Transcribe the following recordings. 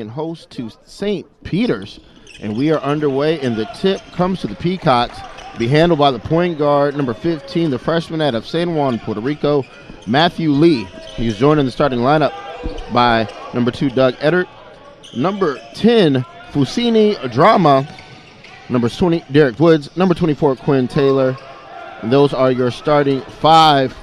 second host to St. Peter's. And we are underway, and the tip comes to the Peacocks. Be handled by the point guard, number 15, the freshman out of San Juan, Puerto Rico, Matthew Lee. He's joined in the starting lineup by number 2, Doug Eddard, number 10, Fusini Drama, number 20, Derrick Woods, number 24, Quinn Taylor. And those are your starting 5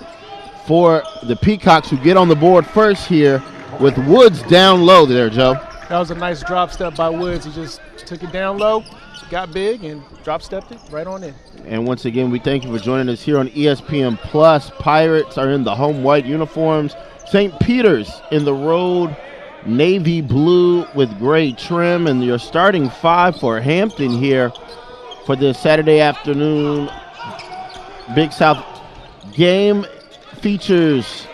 for the Peacocks, who get on the board first here with Woods down low there, Joe. That was a nice drop step by Woods. He just took it down low, got big, and drop stepped it right on in. And once again, we thank you for joining us here on ESPN Plus. Pirates are in the home white uniforms. St. Peter's in the road navy blue with gray trim. And your starting 5 for Hampton here for this Saturday afternoon Big South game features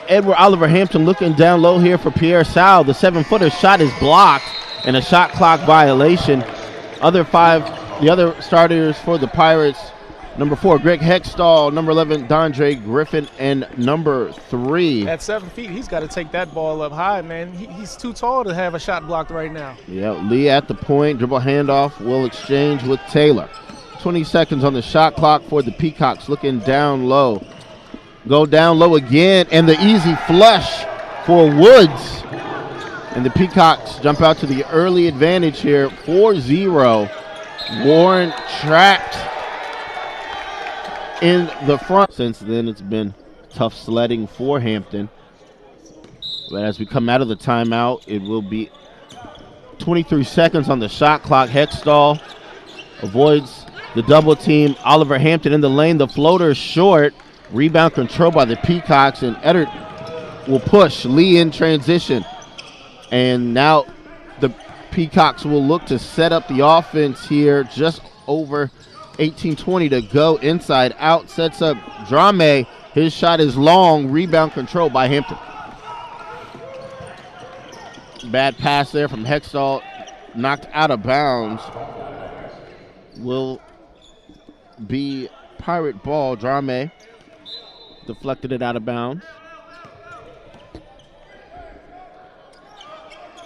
Edward Oliver Hampton looking down low here for Pierre Sal. The 7-footer shot is blocked and a shot clock violation. The other starters for the Pirates, number 4, Greg Hextall, number 11, Dondre Griffin, and number 3. At 7 feet, he's got to take that ball up high, man. He's too tall to have a shot blocked right now. Yeah, Lee at the point, dribble handoff, will exchange with Taylor. 20 seconds on the shot clock for the Peacocks, looking down low. Go down low again, and the easy flush for Woods. And the Peacocks jump out to the early advantage here, 4-0. Warren trapped in the front. Since then, it's been tough sledding for Hampton. But as we come out of the timeout, it will be 23 seconds on the shot clock. Hextall avoids the double team. Oliver Hampton in the lane. The floater short. Rebound control by the Peacocks, and Eddard will push Lee in transition. And now the Peacocks will look to set up the offense here. Just over 18-20 to go. Inside out, sets up Drame. His shot is long. Rebound control by Hampton. Bad pass there from Hextall. Knocked out of bounds. Will be Pirate ball. Drame deflected it out of bounds.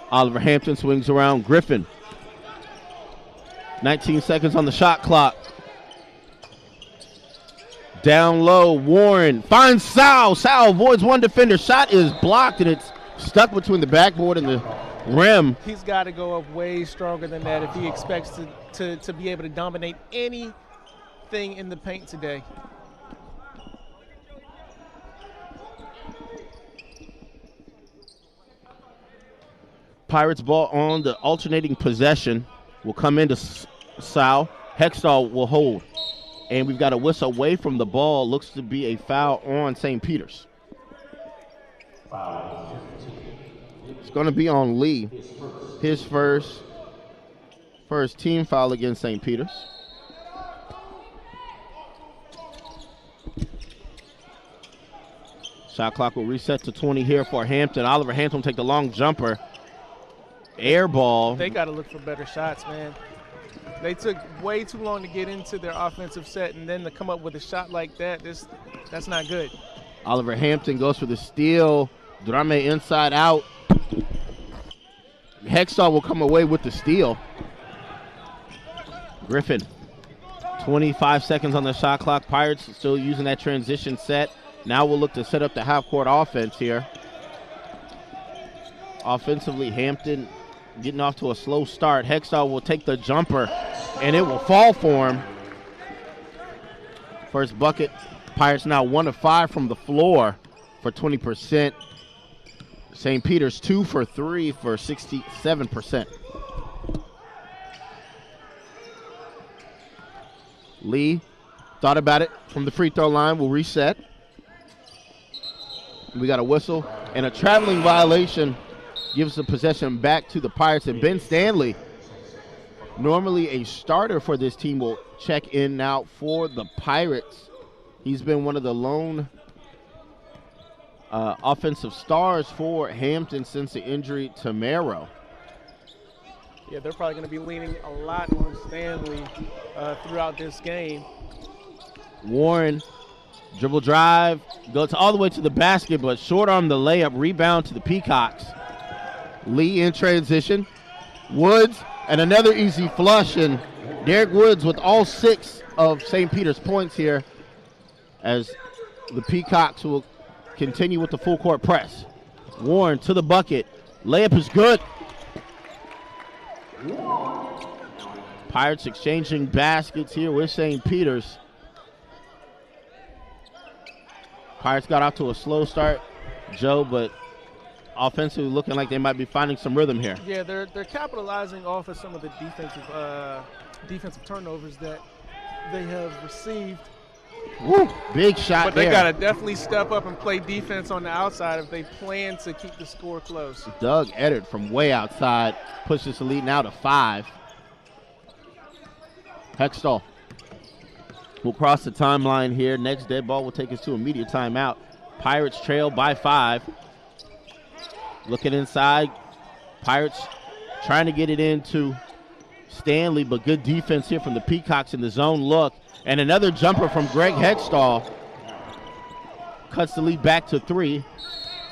Oliver Hampton swings around Griffin. 19 seconds on the shot clock. Down low, Warren finds Sal. Sal avoids one defender. Shot is blocked, and it's stuck between the backboard and the rim. He's got to go up way stronger than that if he expects to be able to dominate anything in the paint today. Pirates ball on the alternating possession will come into Sal. Hextall will hold. And we've got a whistle away from the ball. Looks to be a foul on St. Peter's. It's going to be on Lee. His first team foul against St. Peter's. Shot clock will reset to 20 here for Hampton. Oliver Hampton will take the long jumper. Air ball. They got to look for better shots, man. They took way too long to get into their offensive set, and then to come up with a shot like that, that's not good. Oliver Hampton goes for the steal. Drame inside out. Hextall will come away with the steal. Griffin, 25 seconds on the shot clock. Pirates still using that transition set. Now we'll look to set up the half-court offense here. Offensively, Hampton getting off to a slow start. Hextall will take the jumper, and it will fall for him. First bucket. Pirates now 1 of 5 from the floor for 20%. St. Peter's 2 for 3 for 67%. Lee thought about it from the free throw line. Will reset. We got a whistle and a traveling violation. Gives the possession back to the Pirates. And Ben Stanley, normally a starter for this team, will check in now for the Pirates. He's been one of the lone offensive stars for Hampton since the injury to Merrow. Yeah, they're probably going to be leaning a lot on Stanley throughout this game. Warren, dribble drive, goes all the way to the basket, but short arm the layup, rebound to the Peacocks. Lee in transition. Woods, and another easy flush, and Derrick Woods with all 6 of St. Peter's points here as the Peacocks will continue with the full court press. Warren to the bucket. Layup is good. Pirates exchanging baskets here with St. Peter's. Pirates got off to a slow start, Joe, but offensively looking like they might be finding some rhythm here. Yeah, they're capitalizing off of some of the defensive turnovers that they have received. Woo, big shot but there. They got to definitely step up and play defense on the outside if they plan to keep the score close. Doug Eddard from way outside pushes the lead now to 5. Hextall will cross the timeline here. Next dead ball will take us to immediate timeout. Pirates trail by 5. Looking inside. Pirates trying to get it into Stanley, but good defense here from the Peacocks in the zone look. And another jumper from Greg Hextall cuts the lead back to 3.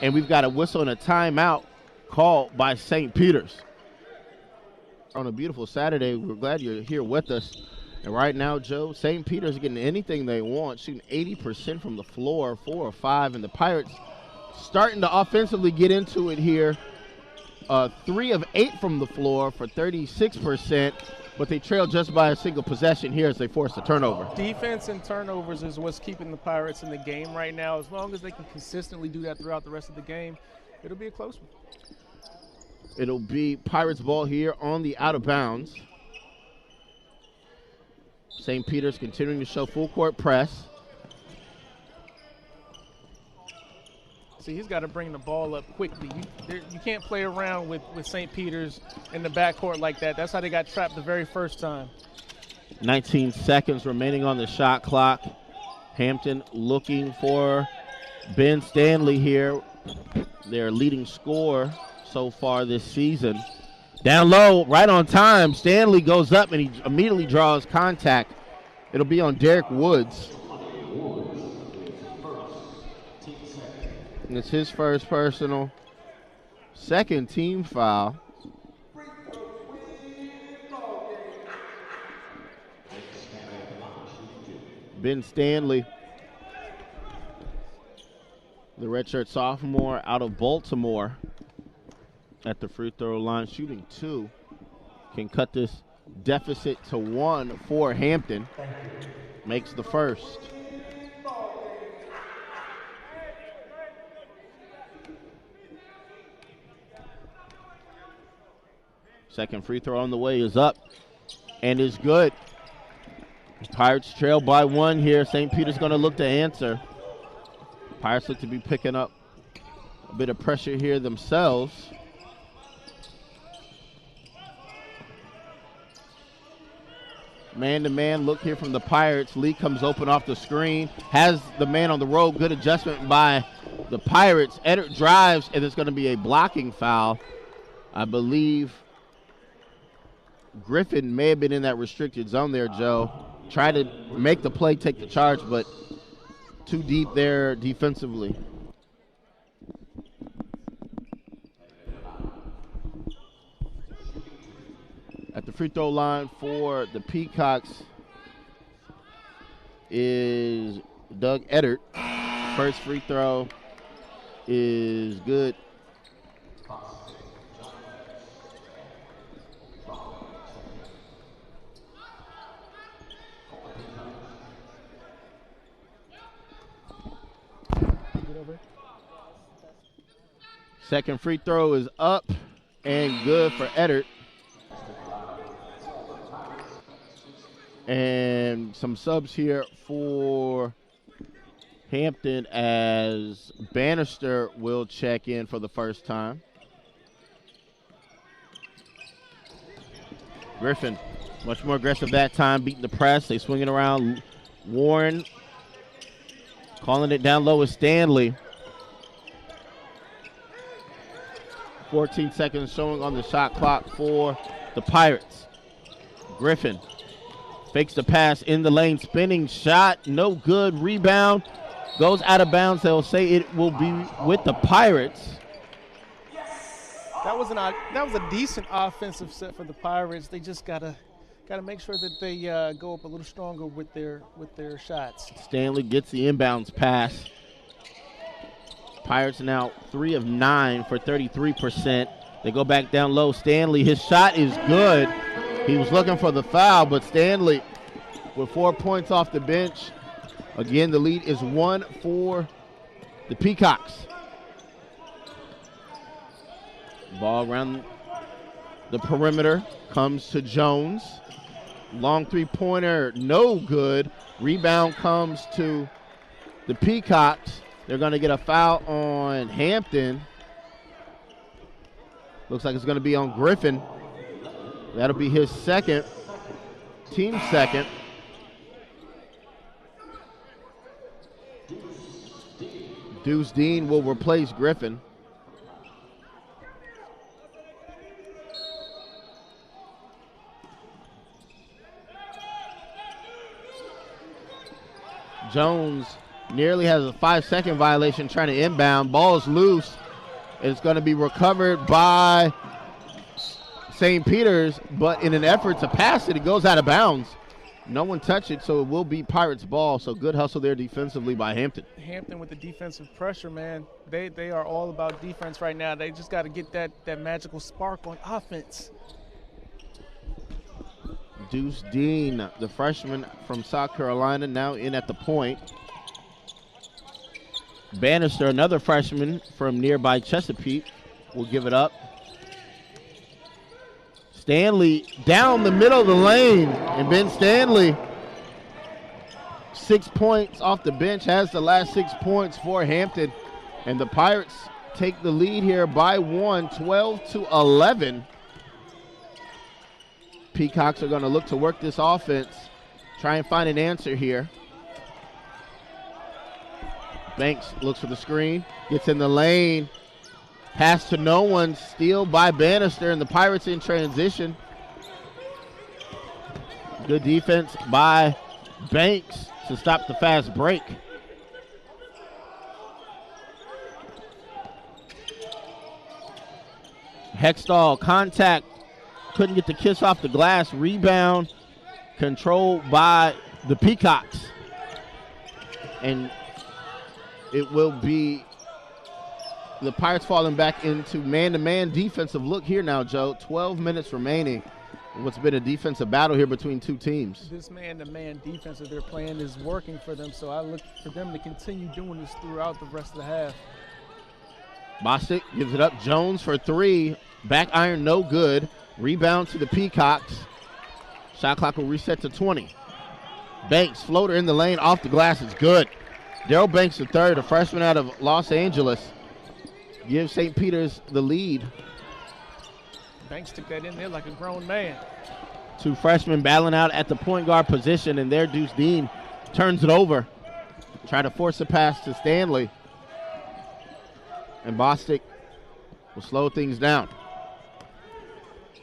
And we've got a whistle and a timeout called by St. Peter's. On a beautiful Saturday, we're glad you're here with us. And right now, Joe, St. Peter's getting anything they want, shooting 80% from the floor, 4 of 5, and the Pirates starting to offensively get into it here. 3 of 8 from the floor for 36%, but they trail just by a single possession here as they force a turnover. Defense and turnovers is what's keeping the Pirates in the game right now. As long as they can consistently do that throughout the rest of the game, it'll be a close one. It'll be Pirates ball here on the out of bounds. St. Peter's continuing to show full court press. See, he's got to bring the ball up quickly. You can't play around with St. Peter's in the backcourt like that. That's how they got trapped the very first time. 19 seconds remaining on the shot clock. Hampton looking for Ben Stanley here, their leading scorer so far this season. Down low, right on time. Stanley goes up and he immediately draws contact. It'll be on Derrick Woods. And it's his first personal, second team foul. Ben Stanley, the redshirt sophomore out of Baltimore, at the free throw line, shooting 2, can cut this deficit to 1 for Hampton. Makes the first. Second free throw on the way is up and is good. Pirates trail by 1 here. St. Peter's going to look to answer. Pirates look to be picking up a bit of pressure here themselves. Man-to-man look here from the Pirates. Lee comes open off the screen. Has the man on the road. Good adjustment by the Pirates. Eddard drives, and it's going to be a blocking foul. I believe Griffin may have been in that restricted zone there, Joe. Tried to make the play, take the charge, but too deep there defensively. At the free throw line for the Peacocks is Doug Eddard. First free throw is good. Second free throw is up and good for Eddard. And some subs here for Hampton as Bannister will check in for the first time. Griffin, much more aggressive that time, beating the press. They swing it around. Warren calling it down low with Stanley. 14 seconds showing on the shot clock for the Pirates. Griffin fakes the pass in the lane, spinning shot, no good. Rebound goes out of bounds. They'll say it will be with the Pirates. That was a decent offensive set for the Pirates. They just gotta make sure that they go up a little stronger with their shots. Stanley gets the inbounds pass. Pirates now 3 of 9 for 33%. They go back down low. Stanley, his shot is good. He was looking for the foul, but Stanley with 4 points off the bench. Again, the lead is 1 for the Peacocks. Ball around the perimeter comes to Jones. Long three-pointer, no good. Rebound comes to the Peacocks. They're going to get a foul on Hampton. Looks like it's going to be on Griffin. That'll be his second, team second. Deuce Dean will replace Griffin. Jones nearly has a 5-second violation trying to inbound. Ball is loose. It's going to be recovered by St. Peter's, but in an effort to pass it, it goes out of bounds. No one touched it, so it will be Pirates ball. So good hustle there defensively by Hampton. Hampton with the defensive pressure, man. They are all about defense right now. They just got to get that magical spark on offense. Deuce Dean, the freshman from South Carolina, now in at the point. Bannister, another freshman from nearby Chesapeake, will give it up. Stanley down the middle of the lane, and Ben Stanley, 6 points off the bench, has the last 6 points for Hampton. And the Pirates take the lead here by 1, 12-11. Peacocks are going to look to work this offense, try and find an answer here. Banks looks for the screen, gets in the lane, pass to no one, steal by Bannister, and the Pirates in transition. Good defense by Banks to stop the fast break. Hextall contact, couldn't get the kiss off the glass. Rebound controlled by the Peacocks. And it will be the Pirates falling back into man-to-man defensive look here now, Joe. 12 minutes remaining. What's been a defensive battle here between two teams. This man-to-man defense that they're playing is working for them, so I look for them to continue doing this throughout the rest of the half. Bostic gives it up. Jones for three. Back iron, no good. Rebound to the Peacocks. Shot clock will reset to 20. Banks, floater in the lane, off the glass, it's good. Daryl Banks the third, a freshman out of Los Angeles, gives St. Peter's the lead. Banks took that in there like a grown man. Two freshmen battling out at the point guard position, and there Deuce Dean turns it over. Try to force a pass to Stanley. And Bostic will slow things down.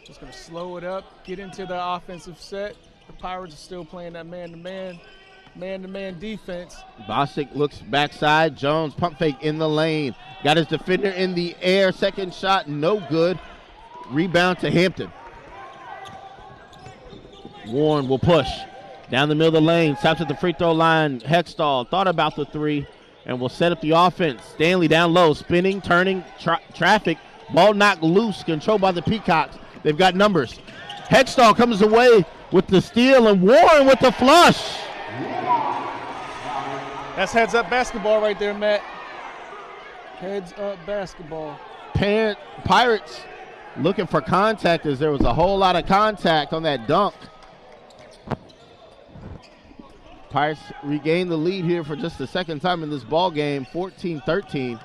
Just going to slow it up, get into the offensive set. The Pirates are still playing that man-to-man defense. Bostic looks backside. Jones pump fake in the lane. Got his defender in the air. Second shot, no good. Rebound to Hampton. Warren will push. Down the middle of the lane. Stops at the free throw line. Hextall thought about the three and will set up the offense. Stanley down low. Spinning, turning, traffic. Ball knocked loose. Controlled by the Peacocks. They've got numbers. Hextall comes away with the steal, and Warren with the flush. That's heads-up basketball right there, Matt. Heads-up basketball. Pirates looking for contact, as there was a whole lot of contact on that dunk. Pirates regain the lead here for just the second time in this ball game, 14-13.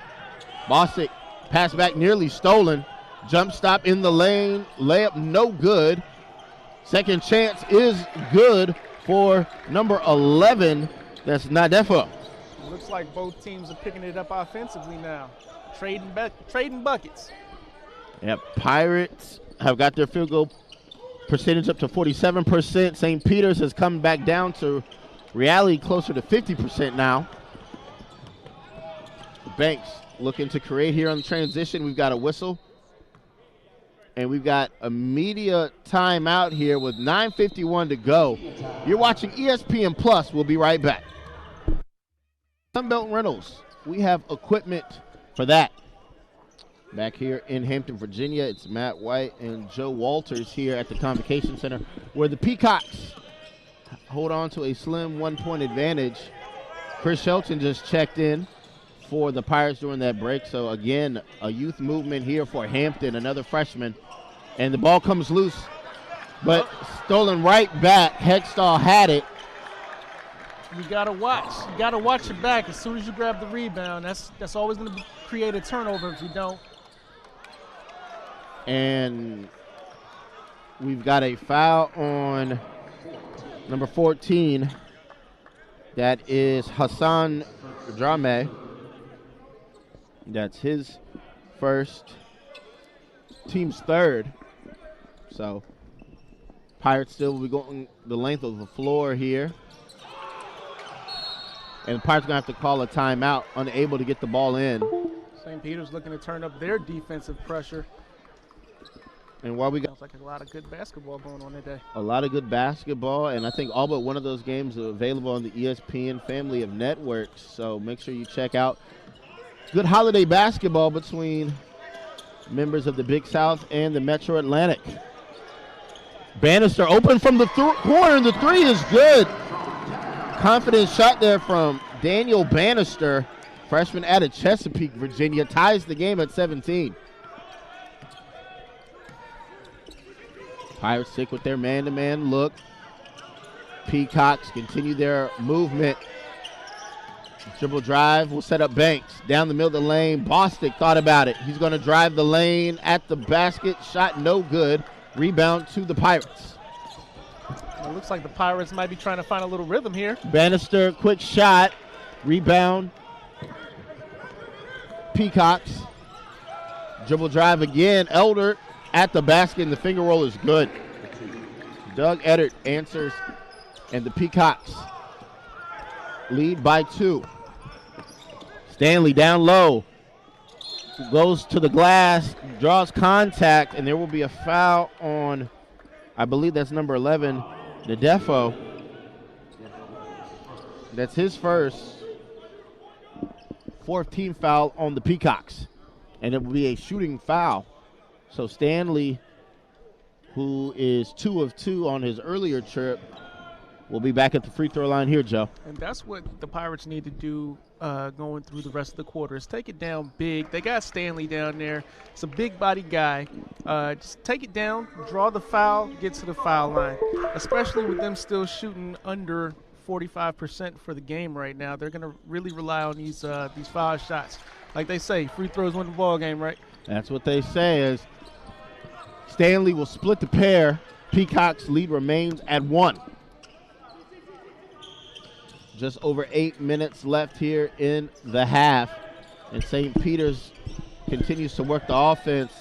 Bostic pass back nearly stolen. Jump stop in the lane, layup no good. Second chance is good for number 11. That's Nadefa. Looks like both teams are picking it up offensively now. Trading buckets. Yep, Pirates have got their field goal percentage up to 47%. St. Peter's has come back down to reality closer to 50% now. Banks looking to create here on the transition. We've got a whistle. And we've got a media timeout here with 9:51 to go. You're watching ESPN Plus. We'll be right back. Sunbelt Rentals. We have equipment for that. Back here in Hampton, Virginia, it's Matt White and Joe Walters here at the Convocation Center, where the Peacocks hold on to a slim 1-point advantage. Chris Shelton just checked in for the Pirates during that break. So, again, a youth movement here for Hampton, another freshman. And the ball comes loose, but stolen right back. Hextall had it. You gotta watch. You gotta watch your back as soon as you grab the rebound. That's always going to create a turnover if you don't. And we've got a foul on number 14. That is Hassan Drame. That's his first, team's third. So Pirates still will be going the length of the floor here. And the Pirates going to have to call a timeout, unable to get the ball in. St. Peter's looking to turn up their defensive pressure. And while we got sounds like a lot of good basketball going on today. A lot of good basketball, and I think all but one of those games are available on the ESPN family of networks. So make sure you check out good holiday basketball between members of the Big South and the Metro Atlantic. Bannister open from the corner, and the three is good. Confident shot there from Daniel Bannister, freshman out of Chesapeake, Virginia, ties the game at 17. Pirates stick with their man-to-man look. Peacocks continue their movement. Dribble drive will set up Banks. Down the middle of the lane, Bostic thought about it. He's going to drive the lane at the basket. Shot no good. Rebound to the Pirates. It looks like the Pirates might be trying to find a little rhythm here. Bannister, quick shot. Rebound. Peacocks. Dribble drive again. Elder at the basket, and the finger roll is good. Doug Eddard answers, and the Peacocks lead by 2. Stanley down low. Goes to the glass, draws contact, and there will be a foul on, I believe that's number 11, Nadefo. That's his first. 4th team foul on the Peacocks, and it will be a shooting foul. So Stanley, who is 2 of 2 on his earlier trip, will be back at the free throw line here, Joe. And that's what the Pirates need to do going through the rest of the quarters. Take it down big. They got Stanley down there. It's a big body guy. Just take it down, draw the foul, get to the foul line. Especially with them still shooting under 45% for the game right now. They're going to really rely on these foul shots. Like they say, free throws win the ball game, right? That's what they say. Is Stanley will split the pair. Peacock's lead remains at 1. Just over 8 minutes left here in the half. And St. Peter's continues to work the offense.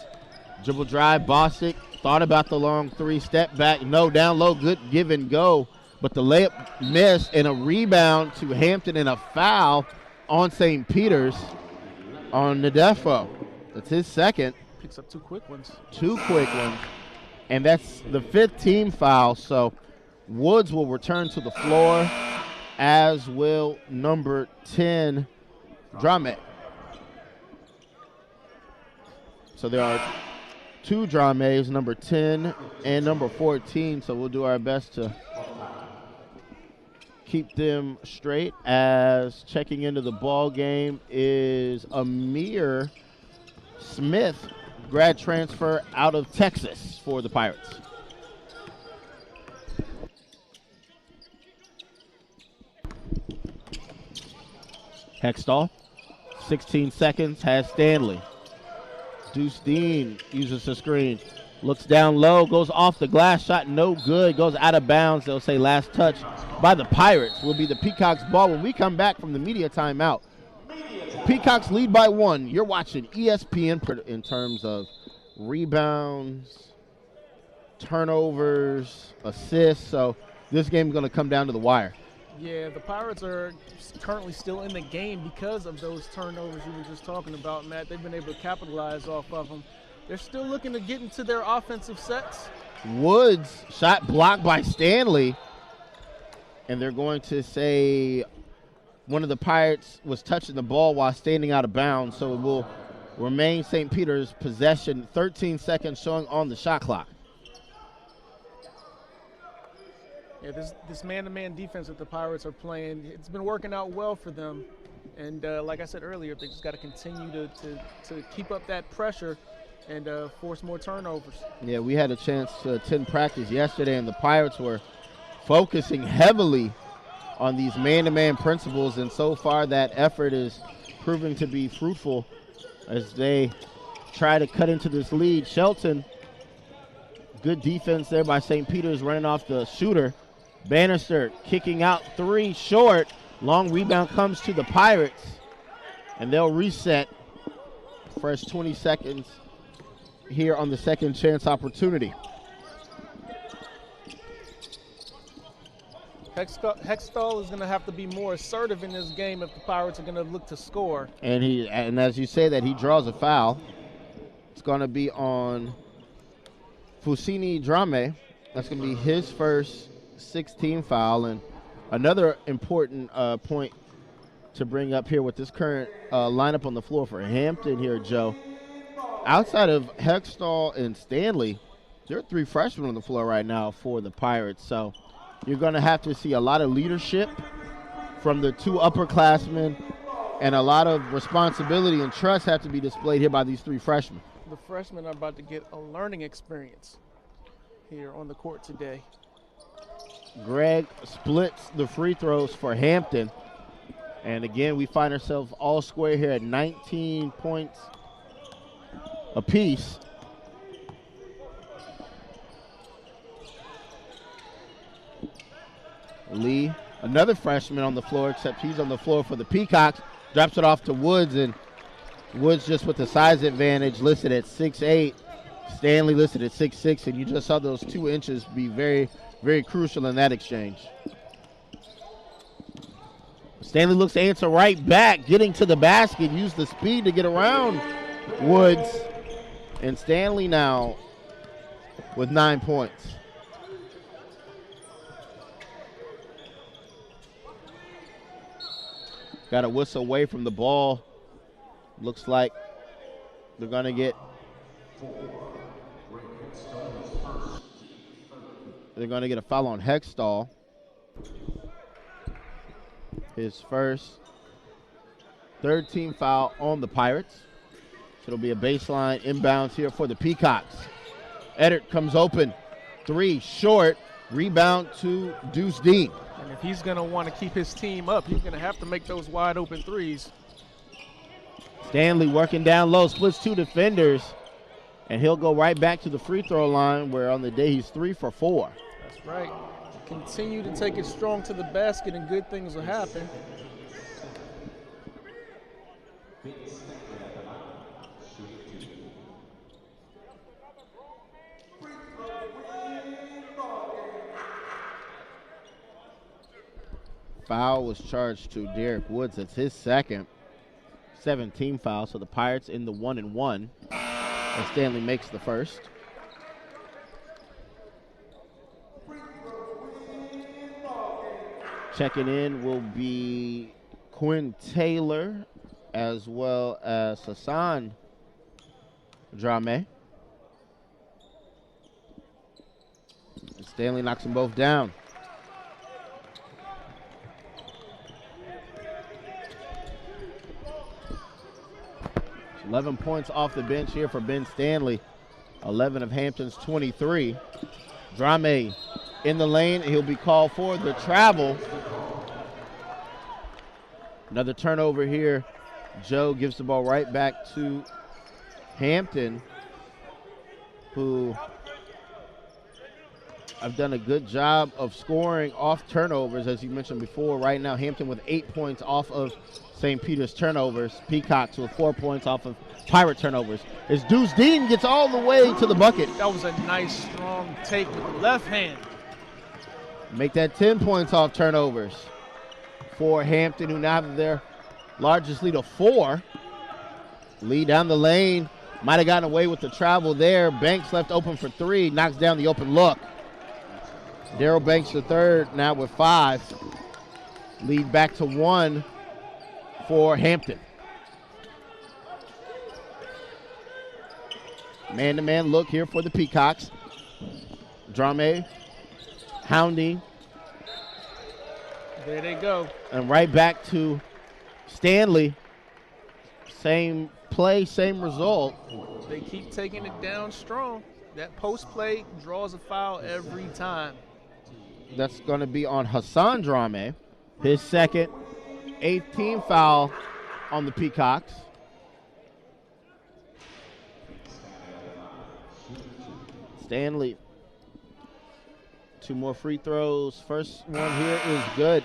Dribble drive, Bostic thought about the long 3, step back, no, down low, good give and go. But the layup missed, and a rebound to Hampton and a foul on St. Peter's on Nadefo. That's his second. Picks up 2 quick ones. 2 quick ones. And that's the 5th team foul. So Woods will return to the floor, as will number 10, Drame. So there are 2 Drames, number 10 and number 14. So we'll do our best to keep them straight, as checking into the ball game is Amir Smith, grad transfer out of Texas for the Pirates. Hextall, 16 seconds, has Stanley. Deuce Dean uses the screen. Looks down low, goes off the glass, shot no good, goes out of bounds. They'll say last touch by the Pirates. Will be the Peacocks ball when we come back from the media timeout. Peacocks lead by 1. You're watching ESPN in terms of rebounds, turnovers, assists. So this game is going to come down to the wire. Yeah, the Pirates are currently still in the game because of those turnovers you were just talking about, Matt. They've been able to capitalize off of them. They're still looking to get into their offensive sets. Woods, shot blocked by Stanley. And they're going to say one of the Pirates was touching the ball while standing out of bounds, so it will remain St. Peter's possession. 13 seconds showing on the shot clock. Yeah, this man-to-man defense that the Pirates are playing, it's been working out well for them. And like I said earlier, they just got to continue to keep up that pressure and force more turnovers. Yeah, we had a chance to attend practice yesterday, and the Pirates were focusing heavily on these man-to-man principles, and so far that effort is proving to be fruitful as they try to cut into this lead. Shelton, good defense there by St. Peter's, running off the shooter. Bannister kicking out three short. Long rebound comes to the Pirates, and they'll reset. Fresh 20 seconds here on the second chance opportunity. Hextall is going to have to be more assertive in this game if the Pirates are going to look to score. And as you say that, he draws a foul. It's going to be on Fusini Drame. That's going to be his first 16 foul. And another important point to bring up here with this current lineup on the floor for Hampton here, Joe. Outside of Hextall and Stanley, there are three freshmen on the floor right now for the Pirates. So you're going to have to see a lot of leadership from the two upperclassmen, and a lot of responsibility and trust have to be displayed here by these three freshmen. The freshmen are about to get a learning experience here on the court today. Greg splits the free throws for Hampton. And again, we find ourselves all square here at 19 points apiece. Lee, another freshman on the floor, except he's on the floor for the Peacocks. Drops it off to Woods, and Woods just with the size advantage, listed at 6'8". Stanley listed at 6'6", and you just saw those 2 inches be very, very crucial in that exchange. Stanley looks to answer right back, getting to the basket, used the speed to get around Woods. And Stanley now with 9 points. Got a whistle away from the ball. Looks like they're going to get a foul on Hextall. His first third team foul on the Pirates. So it'll be a baseline inbounds here for the Peacocks. Eddard comes open. 3 short. Rebound to Deuce Dean. And if he's going to want to keep his team up, he's going to have to make those wide open threes. Stanley working down low, splits 2 defenders, and he'll go right back to the free throw line, where on the day he's 3 for 4. That's right. Continue to take it strong to the basket and good things will happen. Foul was charged to Derrick Woods. That's his second. 17 foul, so the Pirates in the 1-1. And Stanley makes the first. Checking in will be Quinn Taylor as well as Hassan Drame. And Stanley knocks them both down. It's 11 points off the bench here for Ben Stanley. 11 of Hampton's 23. Drame in the lane. He'll be called for the travel. Another turnover here. Joe gives the ball right back to Hampton, who have done a good job of scoring off turnovers, as you mentioned before. Right now, Hampton with 8 points off of St. Peter's turnovers. Peacocks with 4 points off of Pirate turnovers. As Deuce Dean gets all the way to the bucket. That was a nice, strong take with the left hand. Make that 10 points off turnovers for Hampton, who now have their largest lead of 4. Lee down the lane, Might have gotten away with the travel there. Banks left open for three, knocks down the open look. Daryl Banks the third, now with 5. Lead back to 1 for Hampton. Man-to-man look here for the Peacocks. Drame hounding. There they go. And right back to Stanley. Same play, same result. They keep taking it down strong. That post play draws a foul every time. That's going to be on Hassan Drame. His second, 8th team foul on the Peacocks. Stanley, 2 more free throws. First one here is good.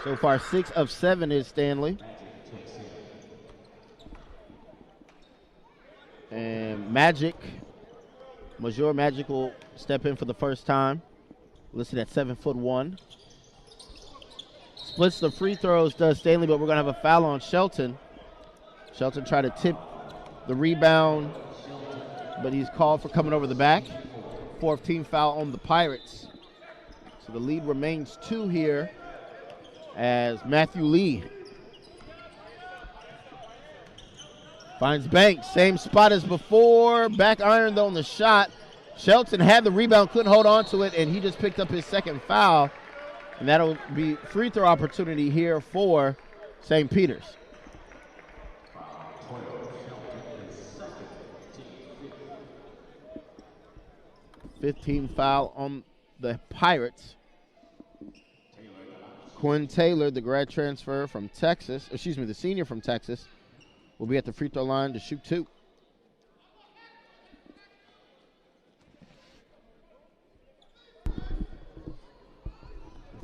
So far, 6 of 7 is Stanley. And Magic, Major Magic will step in for the first time. Listed at 7'1". Splits the free throws, does Stanley, but we're going to have a foul on Shelton. Shelton tried to tip the rebound, but he's called for coming over the back. 4th team foul on the Pirates. So the lead remains 2 here as Matthew Lee finds Banks. Same spot as before. Back iron though on the shot. Shelton had the rebound, couldn't hold on to it, and he just picked up his second foul. And that'll be free throw opportunity here for St. Peter's. 15 foul on the Pirates. Quinn Taylor, the grad transfer from Texas, the senior from Texas, will be at the free throw line to shoot 2.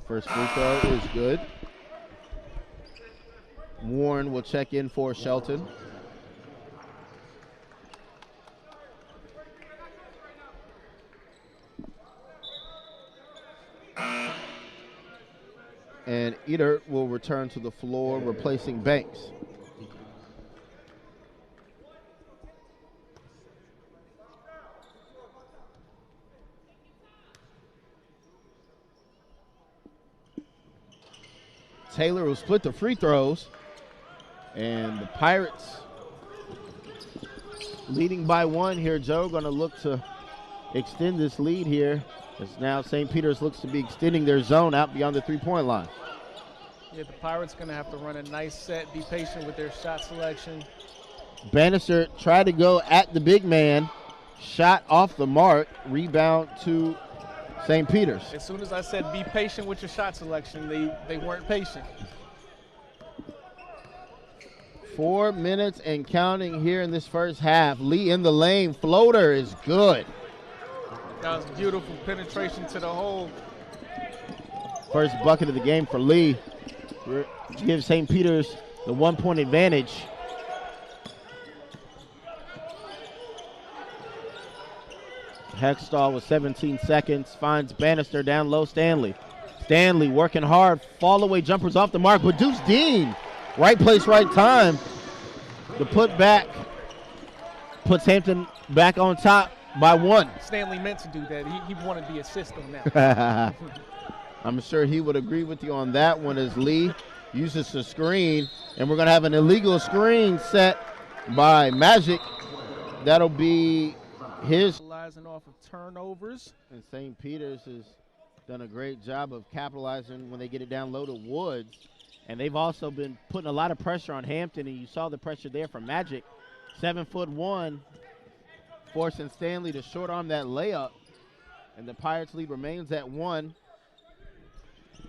First free throw is good. Warren will check in for Shelton. And Eder will return to the floor, replacing Banks. Taylor will split the free throws, and the Pirates leading by 1 here. Joe going to look to extend this lead here, as now St. Peter's looks to be extending their zone out beyond the 3-point line. Yeah, the Pirates going to have to run a nice set, be patient with their shot selection. Bannister tried to go at the big man, shot off the mark, rebound to St. Peter's. As soon as I said be patient with your shot selection, they weren't patient. 4 minutes and counting here in this first half. Lee in the lane, floater is good. That was beautiful penetration to the hole. First bucket of the game for Lee. Gives St. Peter's the 1-point advantage. Hextall with 17 seconds finds Bannister down low. Stanley working hard. Fall away jumpers off the mark, but Deuce Dean, right place, right time. The putback puts Hampton back on top by 1. Stanley meant to do that. He wanted the assist on that. I'm sure he would agree with you on that one as Lee uses the screen. And we're going to have an illegal screen set by Magic. That'll be his. Capitalizing off of turnovers. And St. Peter's has done a great job of capitalizing when they get it down low to Woods. And they've also been putting a lot of pressure on Hampton, and you saw the pressure there from Magic. 7'1", forcing Stanley to short arm that layup. And the Pirates lead remains at 1.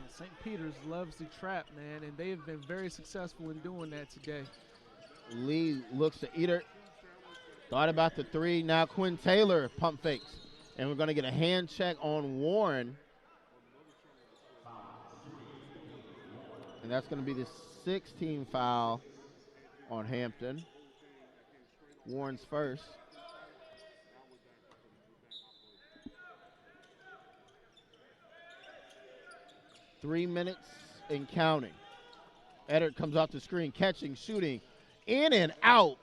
St. Peter's loves the trap, man, and they have been very successful in doing that today. Lee looks to Eder. Thought about the 3. Now Quinn Taylor pump fakes. And we're going to get a hand check on Warren. And that's going to be the 6th foul on Hampton. Warren's first. Three minutes and counting. Eddard comes off the screen, catching, shooting, in and out.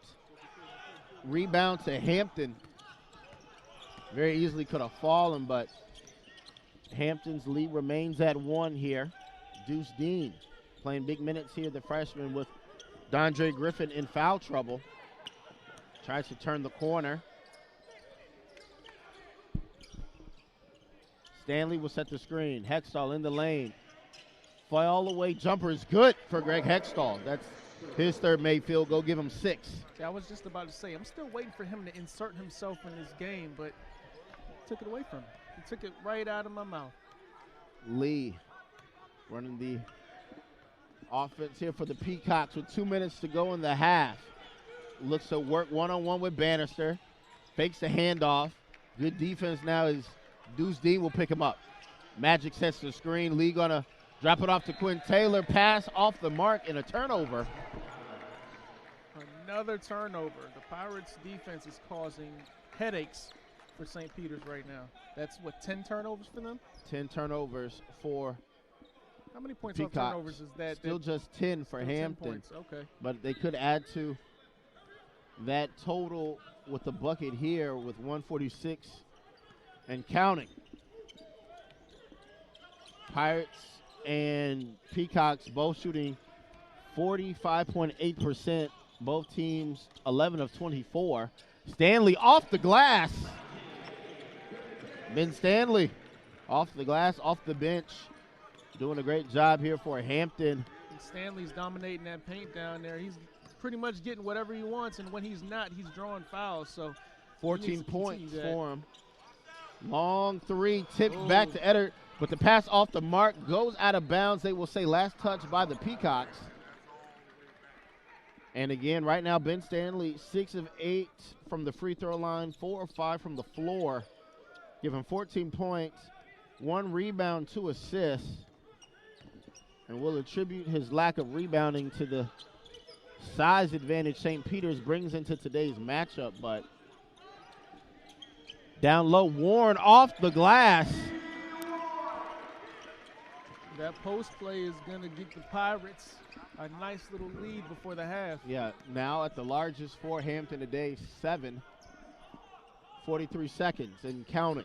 Rebound to Hampton. Very easily could have fallen, but Hampton's lead remains at 1 here. Deuce Dean playing big minutes here, the freshman, with Dondre Griffin in foul trouble. Tries to turn the corner. Stanley will set the screen. Hextall in the lane. Fall away jumper is good for Greg Hextall. That's his third made field goal. Give him 6. I was just about to say, I'm still waiting for him to insert himself in this game, but took it away from him. He took it right out of my mouth. Lee running the offense here for the Peacocks with 2 minutes to go in the half. Looks to work one-on-one with Bannister. Fakes the handoff. Good defense now is Deuce Dean will pick him up. Magic sets the screen. Lee gonna drop it off to Quinn Taylor. Pass off the mark and a turnover. Another turnover. The Pirates defense is causing headaches for St. Peter's right now. That's what, 10 turnovers for them? 10 turnovers for How many points Peacocks. off turnovers is that? Still just 10 for Hampton. 10 points. Okay. But they could add to that total with the bucket here with 146 and counting. Pirates and Peacocks both shooting 45.8%. Both teams 11 of 24. Stanley off the glass. Ben Stanley off the glass, off the bench. Doing a great job here for Hampton. And Stanley's dominating that paint down there. He's pretty much getting whatever he wants, and when he's not, he's drawing fouls. So 14 points for him. Long three, tipped back to Eddard, but the pass off the mark goes out of bounds. They will say last touch by the Peacocks. And again, right now, Ben Stanley, 6 of 8 from the free throw line, 4 of 5 from the floor. Give him 14 points, 1 rebound, 2 assists. And we'll attribute his lack of rebounding to the size advantage St. Peter's brings into today's matchup. But down low, Warren off the glass. That post play is going to get the Pirates a nice little lead before the half. Yeah, now at the largest for Hampton today, 7. 43 seconds and counting.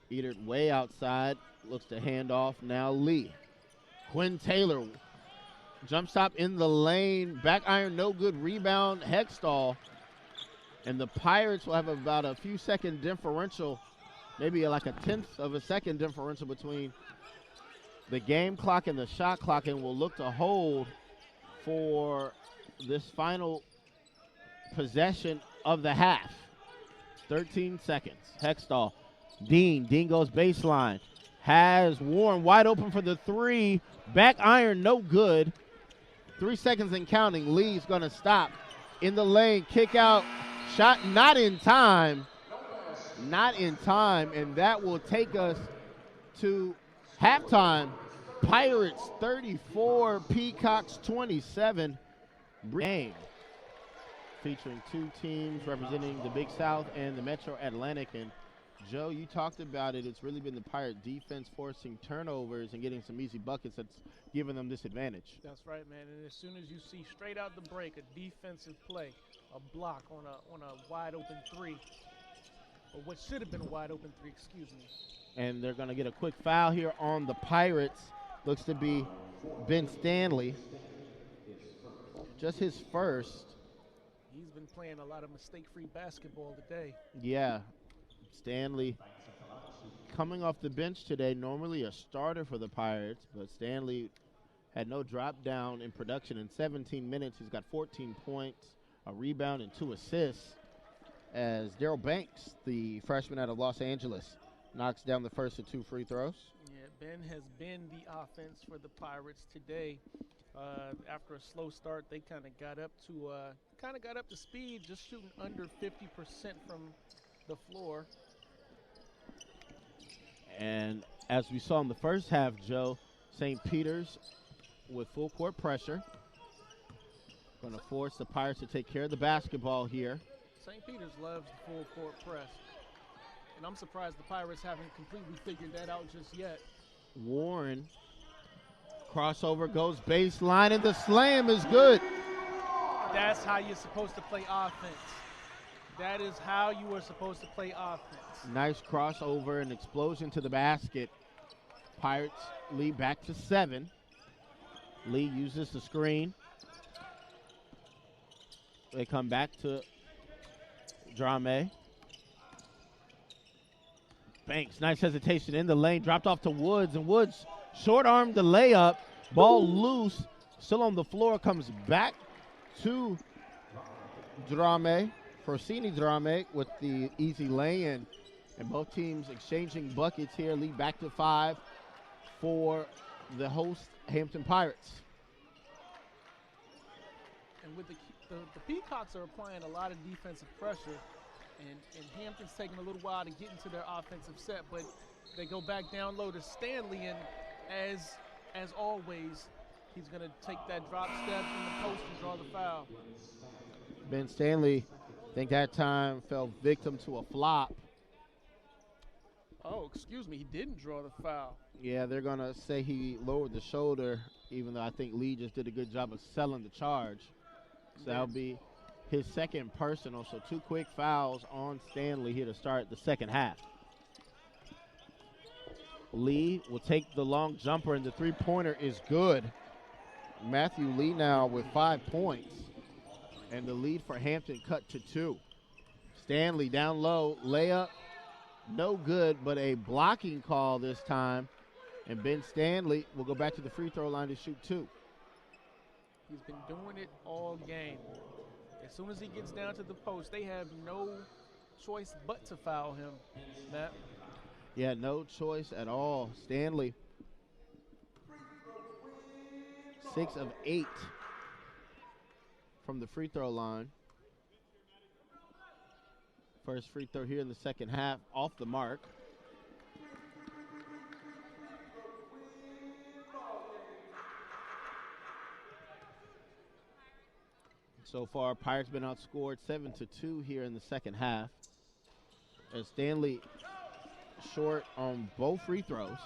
Eater way outside, looks to hand off now Lee. Quinn Taylor, jump stop in the lane, back iron, no good, rebound, Hextall. And the Pirates will have about a few second differential, maybe like a 1/10 of a second differential between the game clock and the shot clock, and will look to hold for this final possession of the half. 13 seconds. Hextall. Dean goes baseline. Has Warren wide open for the 3. Back iron, no good. 3 seconds and counting. Lee's going to stop in the lane. Kick out. Shot not in time. Not in time. And that will take us to halftime. Pirates 34, Peacocks 27. Game featuring 2 teams representing the Big South and the Metro Atlantic. And Joe, you talked about it. It's really been the Pirate defense forcing turnovers and getting some easy buckets that's giving them this advantage. That's right, man. And as soon as you see straight out the break a defensive play, a block on a wide open 3, or what should have been a wide open 3, excuse me. And they're going to get a quick foul here on the Pirates. Looks to be Ben Stanley. Just his first. He's been playing a lot of mistake-free basketball today. Yeah. Stanley coming off the bench today, normally a starter for the Pirates, but Stanley had no drop down in production in 17 minutes. He's got 14 points, a rebound, and 2 assists as Daryl Banks, the freshman out of Los Angeles, knocks down the first of 2 free throws. Yeah, Ben has been the offense for the Pirates today. After a slow start, they kind of got up to speed, just shooting under 50% from the floor. And as we saw in the first half, Joe, St. Peter's with full court pressure. Going to force the Pirates to take care of the basketball here. St. Peter's loves the full court press. And I'm surprised the Pirates haven't completely figured that out just yet. Warren Crossover goes baseline, and the slam is good. That's how you're supposed to play offense. That is how you are supposed to play offense. Nice crossover and explosion to the basket. Pirates lead back to 7. Lee uses the screen. They come back to Drame. Banks, nice hesitation in the lane, dropped off to Woods, and Woods short-armed the layup. Ball loose, still on the floor, comes back to Drame. Forsini Drame with the easy lay-in. And both teams exchanging buckets here, lead back to 5 for the host Hampton Pirates. And with the Peacocks are applying a lot of defensive pressure, and Hampton's taking a little while to get into their offensive set, but they go back down low to Stanley, and as always, he's going to take that drop step in the post and draw the foul. Ben Stanley, I think that time fell victim to a flop. Oh, excuse me, he didn't draw the foul. Yeah, they're going to say he lowered the shoulder, even though I think Lee just did a good job of selling the charge. So that'll be his second personal. So 2 quick fouls on Stanley here to start the second half. Lee will take the long jumper, and the three-pointer is good. Matthew Lee now with 5 points, and the lead for Hampton cut to 2. Stanley down low, layup, no good, but a blocking call this time, and Ben Stanley will go back to the free throw line to shoot 2. He's been doing it all game. As soon as he gets down to the post, they have no choice but to foul him, Matt. Yeah, no choice at all. Stanley, 6 of 8 from the free throw line. First free throw here in the second half, off the mark. So far, Pirates been outscored 7-2 here in the second half. As Stanley short on both free throws.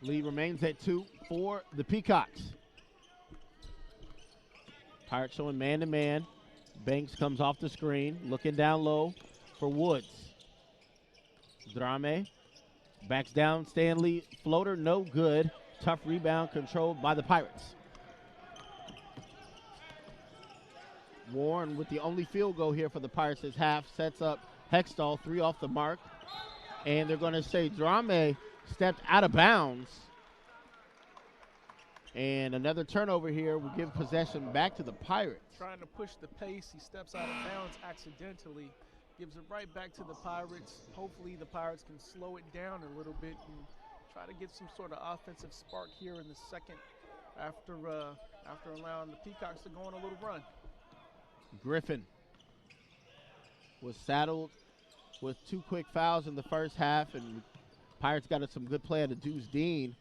Lead remains at 2 for the Peacocks. Pirates showing man-to-man. Banks comes off the screen, looking down low for Woods. Drame backs down. Stanley floater, no good. Tough rebound controlled by the Pirates. Warren with the only field goal here for the Pirates this half, sets up Hextall, 3 off the mark. And they're going to say Drame stepped out of bounds. And another turnover here will give possession back to the Pirates. Trying to push the pace, he steps out of bounds accidentally, gives it right back to the Pirates. Hopefully the Pirates can slow it down a little bit and try to get some sort of offensive spark here in the second after allowing the Peacocks to go on a little run. Griffin was saddled with 2 quick fouls in the first half, and Pirates got some good play out of Deuce Dean.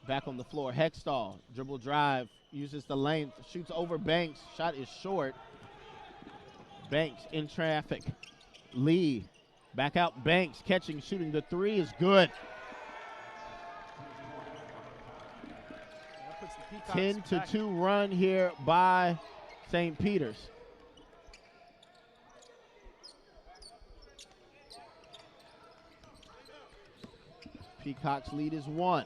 Back on the floor, Hextall, dribble drive, uses the length, shoots over Banks, shot is short. Banks in traffic. Lee, back out Banks, catching, shooting, the 3 is good. 10-2 run here by St. Peter's. Peacocks lead is 1.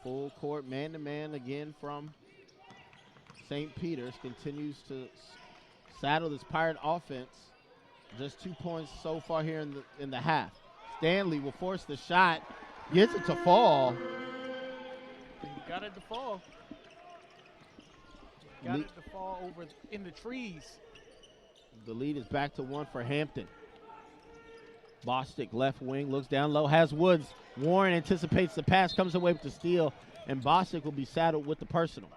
Full court man-to-man again from St. Peter's. Continues to saddle this Pirate offense. Just 2 points so far here in the half. Stanley will force the shot. Gets it to fall. Got it to fall. Got it to fall over in the trees. The lead is back to 1 for Hampton. Bostic left wing, looks down low, has Woods. Warren anticipates the pass, comes away with the steal, and Bostic will be saddled with the personal.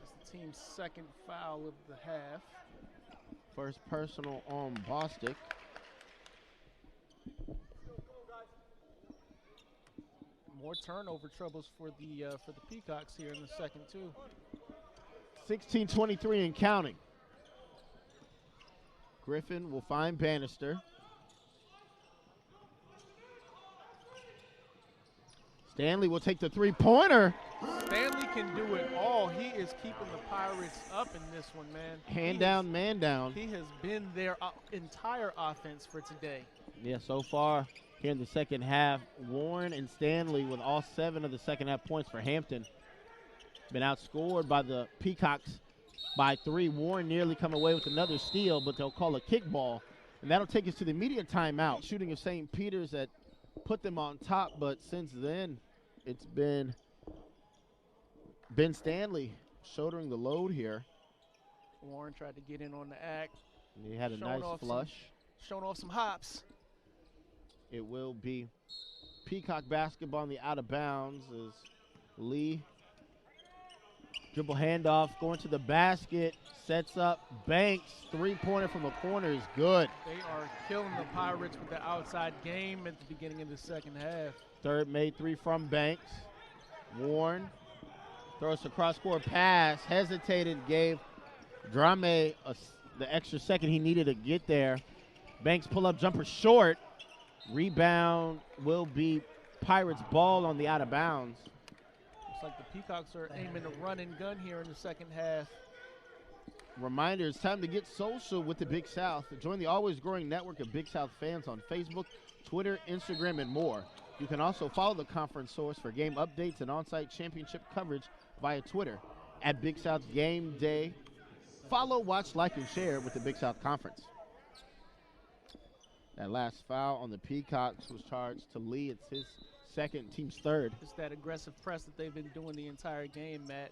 It's the team's second foul of the half. First personal on Bostic. More turnover troubles for the Peacocks here in the second too. 16-23 and counting. Griffin will find Bannister. Stanley will take the three-pointer. Stanley can do it all. He is keeping the Pirates up in this one, man. Hand down, man down. He has been their entire offense for today. Yeah, so far here in the second half, Warren and Stanley with all 7 of the second half points for Hampton. Been outscored by the Peacocks by 3. Warren nearly come away with another steal, but they'll call a kickball. And that'll take us to the immediate timeout. Shooting of St. Peter's that put them on top, but since then it's been Ben Stanley shouldering the load here. Warren tried to get in on the act. And he had a nice flush. Showing off some hops. It will be Peacock basketball on the out of bounds as Lee dribble handoff going to the basket, sets up Banks. Three-pointer from the corner is good. They are killing the Pirates with the outside game at the beginning of the second half. Third made 3 from Banks. Warren throws a cross-court pass, hesitated, gave Drame the extra second he needed to get there. Banks pull-up jumper short. Rebound will be Pirates ball on the out of bounds. Looks like the Peacocks are aiming to run and gun here in the second half. Reminder, it's time to get social with the Big South. Join the always growing network of Big South fans on Facebook, Twitter, Instagram, and more. You can also follow the conference source for game updates and on-site championship coverage via Twitter at Big South Game Day. Follow, watch, like, and share with the Big South Conference. That last foul on the Peacocks was charged to Lee. It's his second, team's third. It's that aggressive press that they've been doing the entire game, Matt.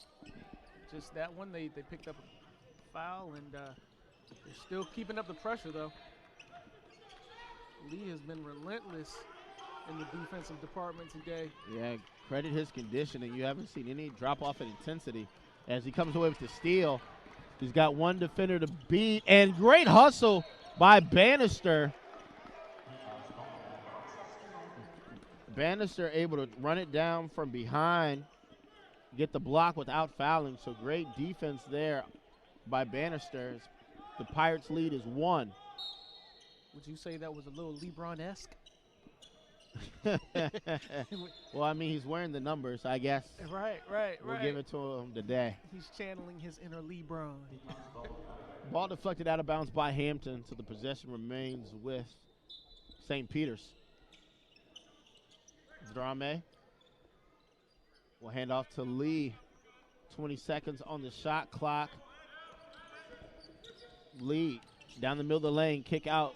Just that one, they picked up a foul, and they're still keeping up the pressure, though. Lee has been relentless in the defensive department today. Yeah, credit his conditioning. You haven't seen any drop-off in intensity as he comes away with the steal. He's got one defender to beat, and great hustle by Bannister. Bannister able to run it down from behind, get the block without fouling. So great defense there by Bannister. The Pirates' lead is 1. Would you say that was a little LeBron-esque? Well, I mean, he's wearing the numbers, I guess. Right. We'll give it to him today. He's channeling his inner LeBron. Ball deflected out of bounds by Hampton, so the possession remains with St. Peter's. Drame will hand off to Lee. 20 seconds on the shot clock. Lee down the middle of the lane, kick out.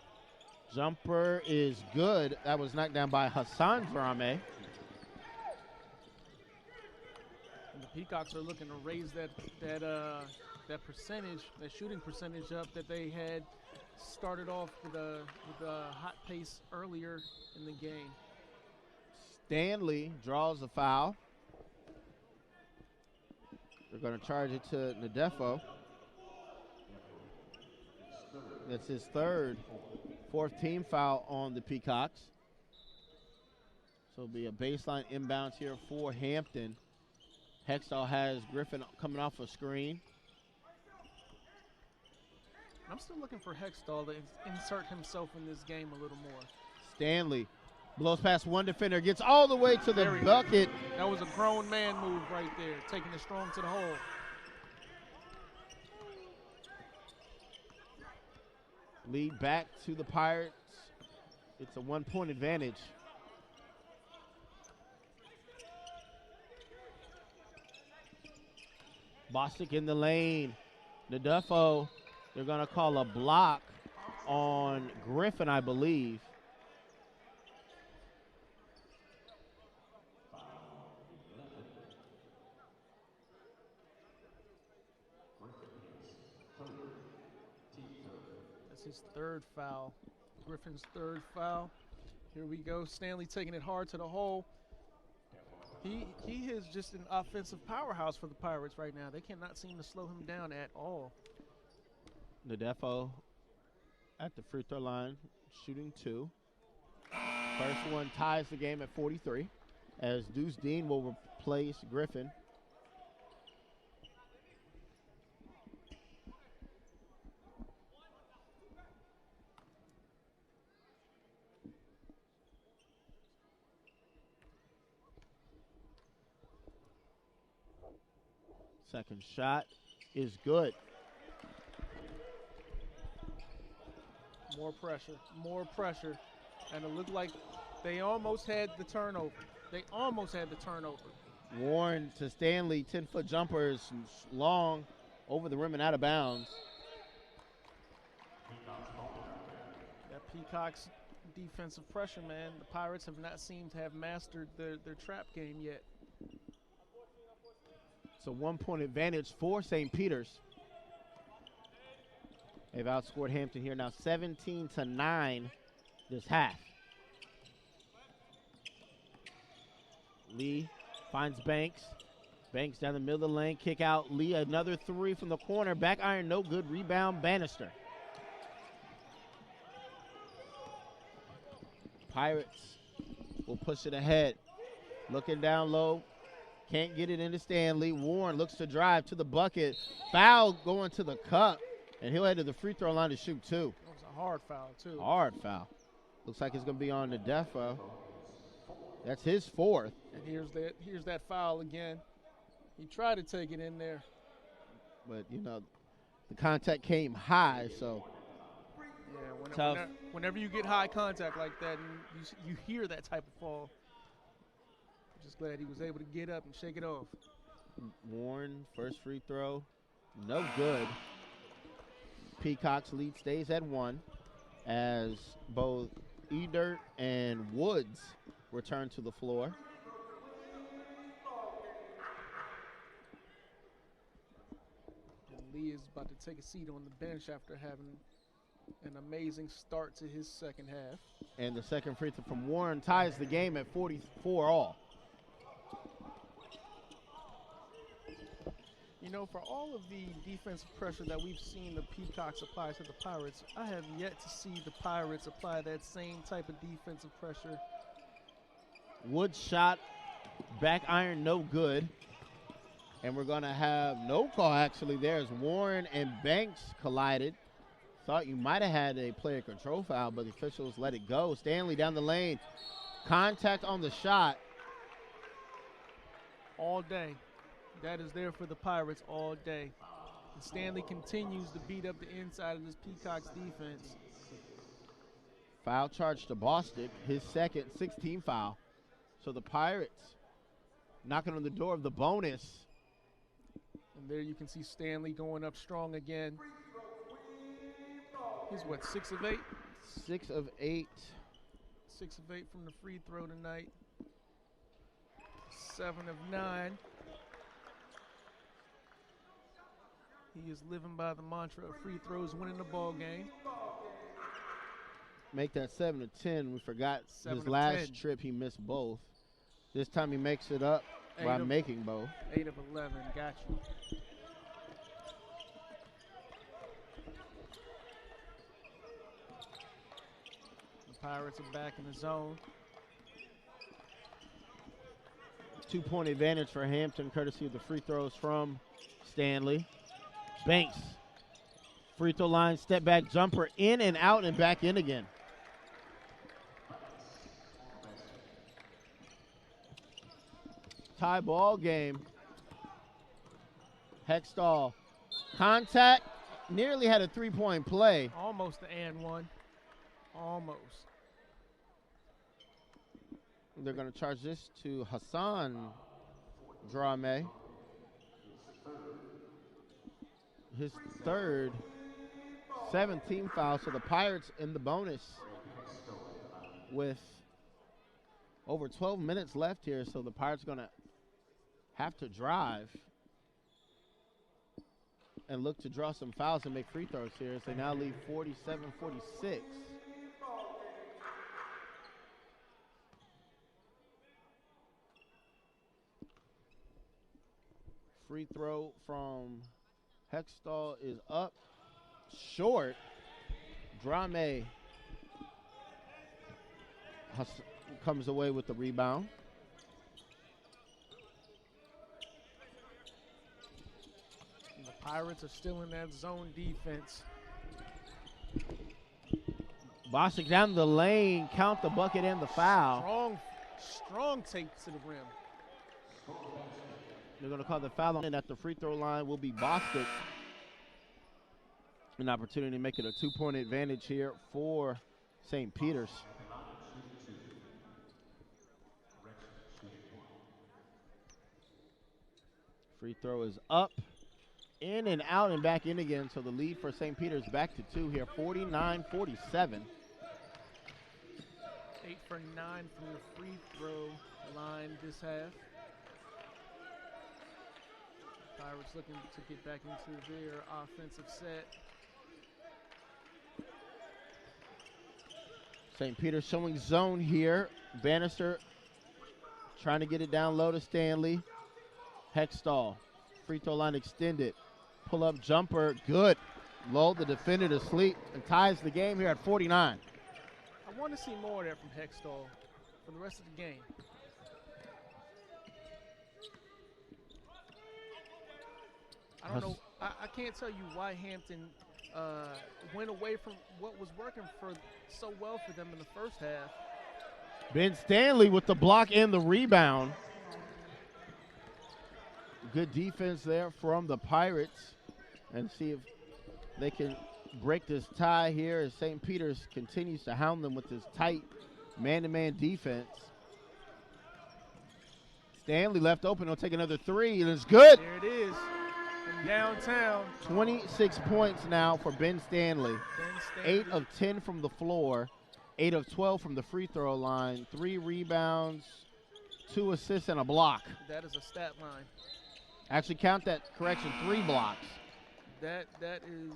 Jumper is good. That was knocked down by Hassan Drame. And the Peacocks are looking to raise that percentage, that shooting percentage up that they had started off with a hot pace earlier in the game. Stanley draws a foul. They're going to charge it to Nadefo. That's his third, 4th team foul on the Peacocks. So it'll be a baseline inbounds here for Hampton. Hextall has Griffin coming off a screen. I'm still looking for Hextall to insert himself in this game a little more. Stanley blows past one defender, gets all the way to the bucket. That was a grown man move right there, taking it strong to the hole. Lead back to the Pirates. It's a 1-point advantage. Bostic in the lane. Nadefo, they're going to call a block on Griffin, I believe. That's his third foul. Griffin's third foul. Here we go. Stanley taking it hard to the hole. He is just an offensive powerhouse for the Pirates right now. They cannot seem to slow him down at all. Nadefo at the free throw line, shooting 2. First one ties the game at 43 as Deuce Dean will replace Griffin. Second shot is good. More pressure. And it looked like they almost had the turnover. Warren to Stanley, 10-foot jumper is long, over the rim and out of bounds. That Peacock's defensive pressure, man. The Pirates have not seemed to have mastered their trap game yet. It's a 1-point advantage for St. Peter's. They've outscored Hampton here now 17-9 this half. Lee finds Banks. Banks down the middle of the lane, kick out. Lee, another three from the corner. Back iron, no good. Rebound, Bannister. Pirates will push it ahead. Looking down low. Can't get it into Stanley. Warren looks to drive to the bucket. Foul going to the cup. And he'll head to the free throw line to shoot two. That was a hard foul, too. Hard foul. Looks like it's going to be on the Defo. That's his fourth. And here's that foul again. He tried to take it in there. But, you know, the contact came high, so yeah, tough. Whenever you get high contact like that and you hear that type of fall, I'm just glad he was able to get up and shake it off. Warren, first free throw, no good. Peacock's lead stays at 1 as both Edert and Woods return to the floor. And Lee is about to take a seat on the bench after having an amazing start to his second half. And the second free throw from Warren ties the game at 44 all. You know, for all of the defensive pressure that we've seen the Peacocks apply to the Pirates, I have yet to see the Pirates apply that same type of defensive pressure. Woods shot, back iron, no good. And we're going to have no call actually there as Warren and Banks collided. Thought you might have had a player control foul, but the officials let it go. Stanley down the lane. Contact on the shot. All day. That is there for the Pirates all day. And Stanley continues to beat up the inside of this Peacock's defense. Foul charge to Bostic, his second 16 foul. So the Pirates knocking on the door of the bonus. And there you can see Stanley going up strong again. He's what, 6 of 8? 6 of 8. 6 of 8 from the free throw tonight. 7 of 9. He is living by the mantra of free throws winning the ball game. Make that 7 of 10. We forgot his 7 of last 10. trip he missed both. This time he makes it up by making both. 8 of 11, got you. The Pirates are back in the zone. 2-point advantage for Hampton, courtesy of the free throws from Stanley. Banks, free throw line, step back jumper, in and out and back in again. Tie ball game. Hextall, contact, nearly had a 3-point play. Almost the and one. Almost. They're going to charge this to Hassan Drame. His third 17 foul. So the Pirates in the bonus with over 12 minutes left here. So the Pirates going to have to drive and look to draw some fouls and make free throws here as they now lead 47-46. Free throw from Hextall is up short. Drame comes away with the rebound. And the Pirates are still in that zone defense. Bostic down the lane, count the bucket and the foul. Strong take to the rim. They're going to call the foul on, and at the free throw line will be Bostic. An opportunity to make it a 2-point advantage here for St. Peter's. Free throw is up, in and out, and back in again. So the lead for St. Peter's back to 2 here, 49-47. 8 for 9 from the free throw line this half. Pirates looking to get back into their offensive set. St. Peter's showing zone here. Bannister trying to get it down low to Stanley. Hextall, free throw line extended. Pull up jumper, good. Lulled the defender to sleep and ties the game here at 49. I want to see more of that from Hextall for the rest of the game. I don't know. I can't tell you why Hampton went away from what was working for so well for them in the first half. Ben Stanley with the block and the rebound. Good defense there from the Pirates. And see if they can break this tie here as St. Peter's continues to hound them with this tight man-to-man defense. Stanley left open. He'll take another three, and it's good. There it is. From downtown. 26 points now for Ben Stanley. 8 of 10 from the floor. 8 of 12 from the free throw line. 3 rebounds, 2 assists, and a block. That is a stat line. Actually, count that correction, 3 blocks. That is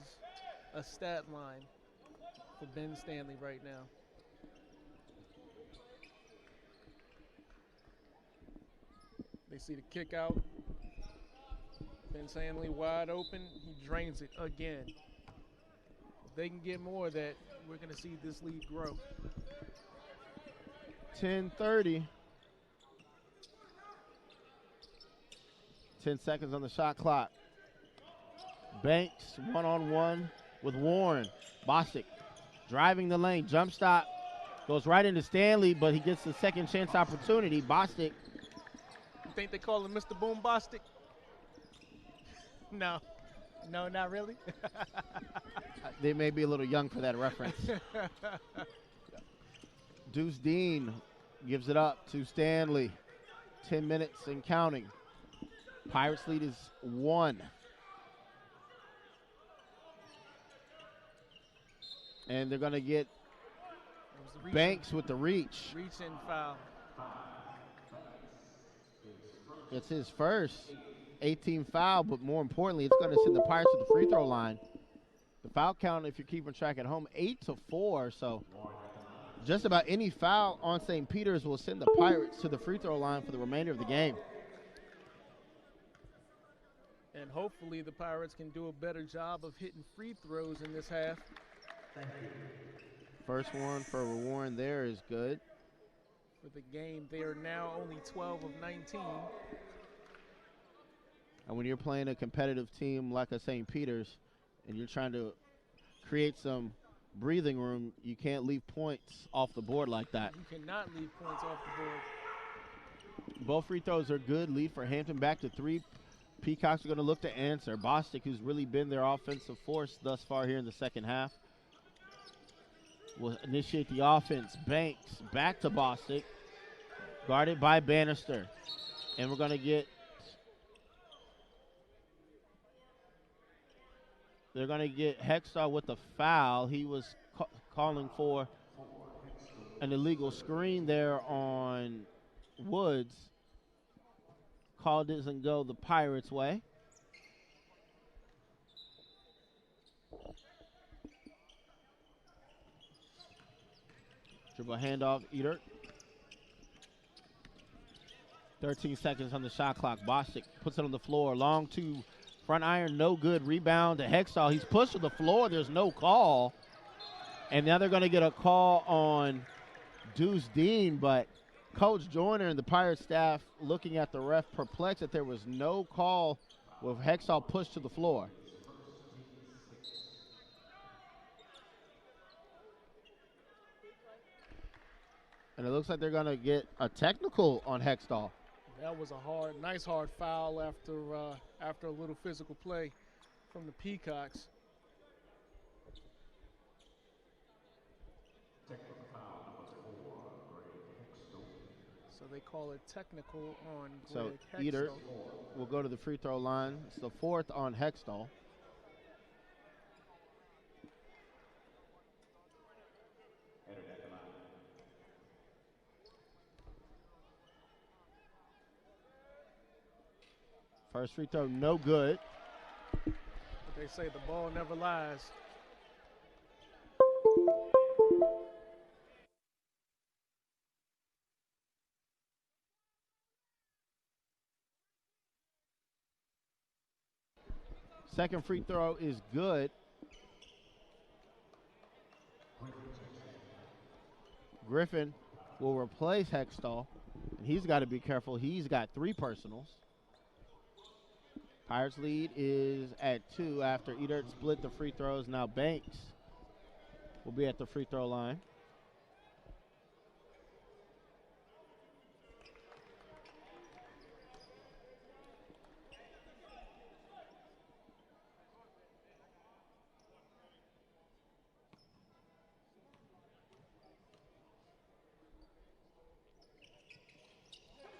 a stat line for Ben Stanley right now. They see the kick out. Ben Stanley wide open. He drains it again. If they can get more of that, we're going to see this lead grow. 10:30. 10 seconds on the shot clock. Banks one-on-one with Warren. Bostic driving the lane. Jump stop. Goes right into Stanley, but he gets the second chance opportunity. Bostic. You think they call him Mr. Boom Bostic? No. No, not really. They may be a little young for that reference. Deuce Dean gives it up to Stanley. 10 minutes and counting. Pirates lead is 1. And they're going to get Banks with the reach. Reach and foul. It's his first 18 foul, but more importantly, it's going to send the Pirates to the free throw line. The foul count, if you're keeping track at home, 8-4. So just about any foul on St. Peter's will send the Pirates to the free throw line for the remainder of the game. And hopefully the Pirates can do a better job of hitting free throws in this half. First one for Warren there is good. For the game, they are now only 12 of 19. And when you're playing a competitive team like a St. Peter's and you're trying to create some breathing room, you can't leave points off the board like that. You cannot leave points off the board. Both free throws are good. Lead for Hampton back to 3. Peacocks are going to look to answer. Bostic, who's really been their offensive force thus far here in the second half, will initiate the offense. Banks back to Bostic, guarded by Bannister. And we're going to get they're going to get Hextall with the foul. He was calling for an illegal screen there on Woods. Call doesn't go the Pirates' way. Dribble handoff, Eater. 13 seconds on the shot clock. Bostic puts it on the floor. Long two, front iron, no good. Rebound to Hextall. He's pushed to the floor. There's no call. And now they're going to get a call on Deuce Dean, but Coach Joyner and the Pirate staff looking at the ref, perplexed that there was no call with Hextall pushed to the floor. And it looks like they're going to get a technical on Hextall. That was a nice hard foul after a little physical play from the Peacocks. So they call it technical on Greg So Eater will go to the free throw line. It's the 4th on Hextall. First free throw, no good. But they say the ball never lies. Second free throw is good. Griffin will replace Hextall. And he's got to be careful. He's got 3 personals. Pirates lead is at 2 after Edert split the free throws. Now Banks will be at the free throw line.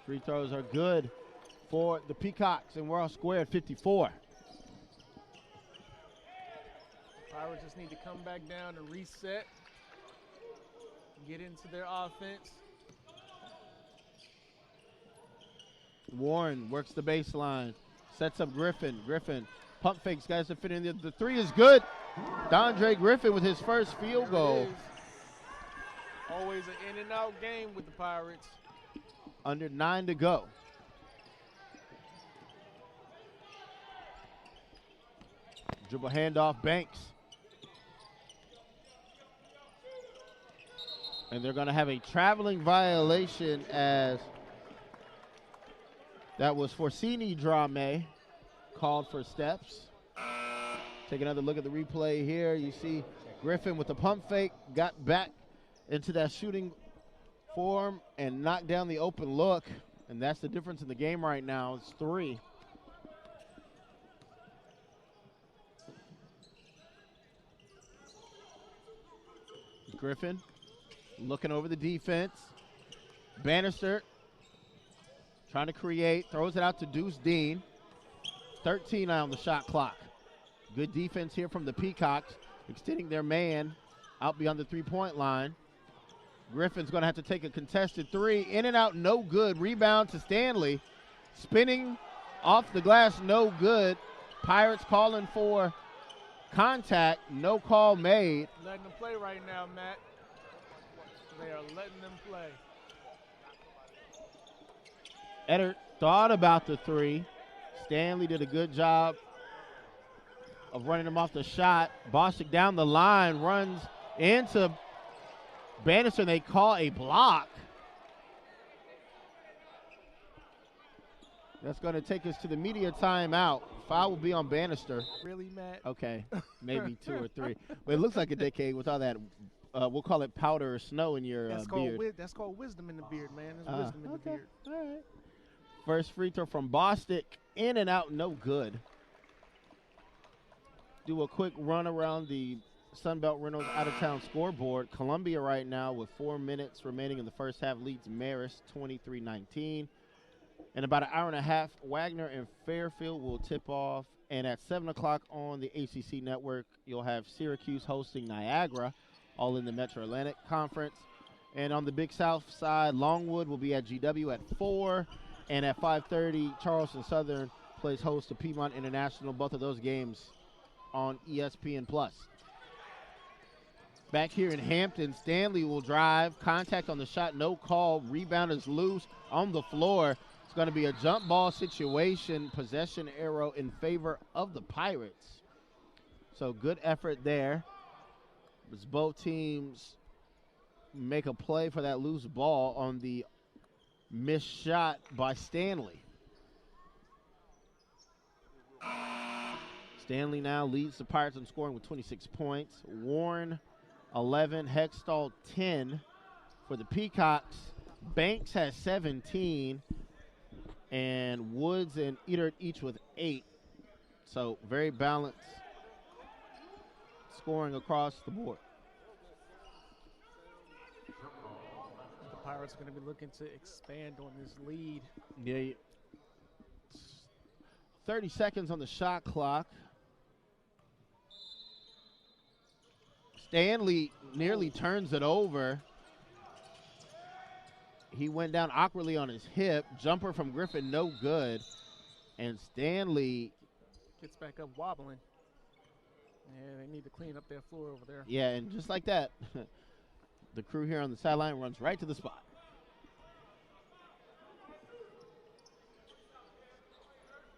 Free throws are good for the Peacocks, and we're all square at 54. Pirates just need to come back down and reset, get into their offense. Warren works the baseline, sets up Griffin. Griffin pump fakes, guys to fit in. The 3 is good. Dondre Griffin with his first field goal. Always an in and out game with the Pirates. Under 9 to go. Dribble handoff, Banks. And they're going to have a traveling violation as that was Forsini Drame called for steps. Take another look at the replay here. You see Griffin with the pump fake, got back into that shooting form and knocked down the open look. And that's the difference in the game right now. It's 3. Griffin looking over the defense. Bannister trying to create, throws it out to Deuce Dean. 13 on the shot clock. Good defense here from the Peacocks, extending their man out beyond the three-point line. Griffin's going to have to take a contested 3. In and out, no good. Rebound to Stanley. Spinning off the glass, no good. Pirates calling for contact, no call made. Letting them play right now, Matt. They are letting them play. Eddard thought about the 3. Stanley did a good job of running him off the shot. Bostic down the line, runs into Bannister, and they call a block. That's going to take us to the media timeout. Foul will be on Bannister. Really, Matt? Okay, maybe 2 or 3. But it looks like a decade with all that, we'll call it powder or snow in your beard. That's called wisdom in the beard, man. There's wisdom in the beard. All right. First free throw from Bostic. In and out, no good. Do a quick run around the Sunbelt Reynolds out-of-town scoreboard. Columbia right now with 4 minutes remaining in the first half leads Marist 23-19. In about an hour and a half, Wagner and Fairfield will tip off. And at 7 o'clock on the ACC network, you'll have Syracuse hosting Niagara, all in the Metro Atlantic Conference. And on the Big South side, Longwood will be at GW at 4. And at 5:30, Charleston Southern plays host to Piedmont International. Both of those games on ESPN+. Back here in Hampton, Stanley will drive. Contact on the shot, no call. Rebound is loose on the floor. It's going to be a jump ball situation. Possession arrow in favor of the Pirates. So good effort there. As both teams make a play for that loose ball on the missed shot by Stanley. Stanley now leads the Pirates in scoring with 26 points. Warren 11, Hextall 10 for the Peacocks. Banks has 17. and Woods and Eater each with 8. So very balanced scoring across the board. The Pirates are going to be looking to expand on this lead. Yeah. 30 seconds on the shot clock. Stanley nearly turns it over. He went down awkwardly on his hip. Jumper from Griffin, no good. And Stanley gets back up wobbling. Yeah, they need to clean up their floor over there. Yeah, and just like that, the crew here on the sideline runs right to the spot.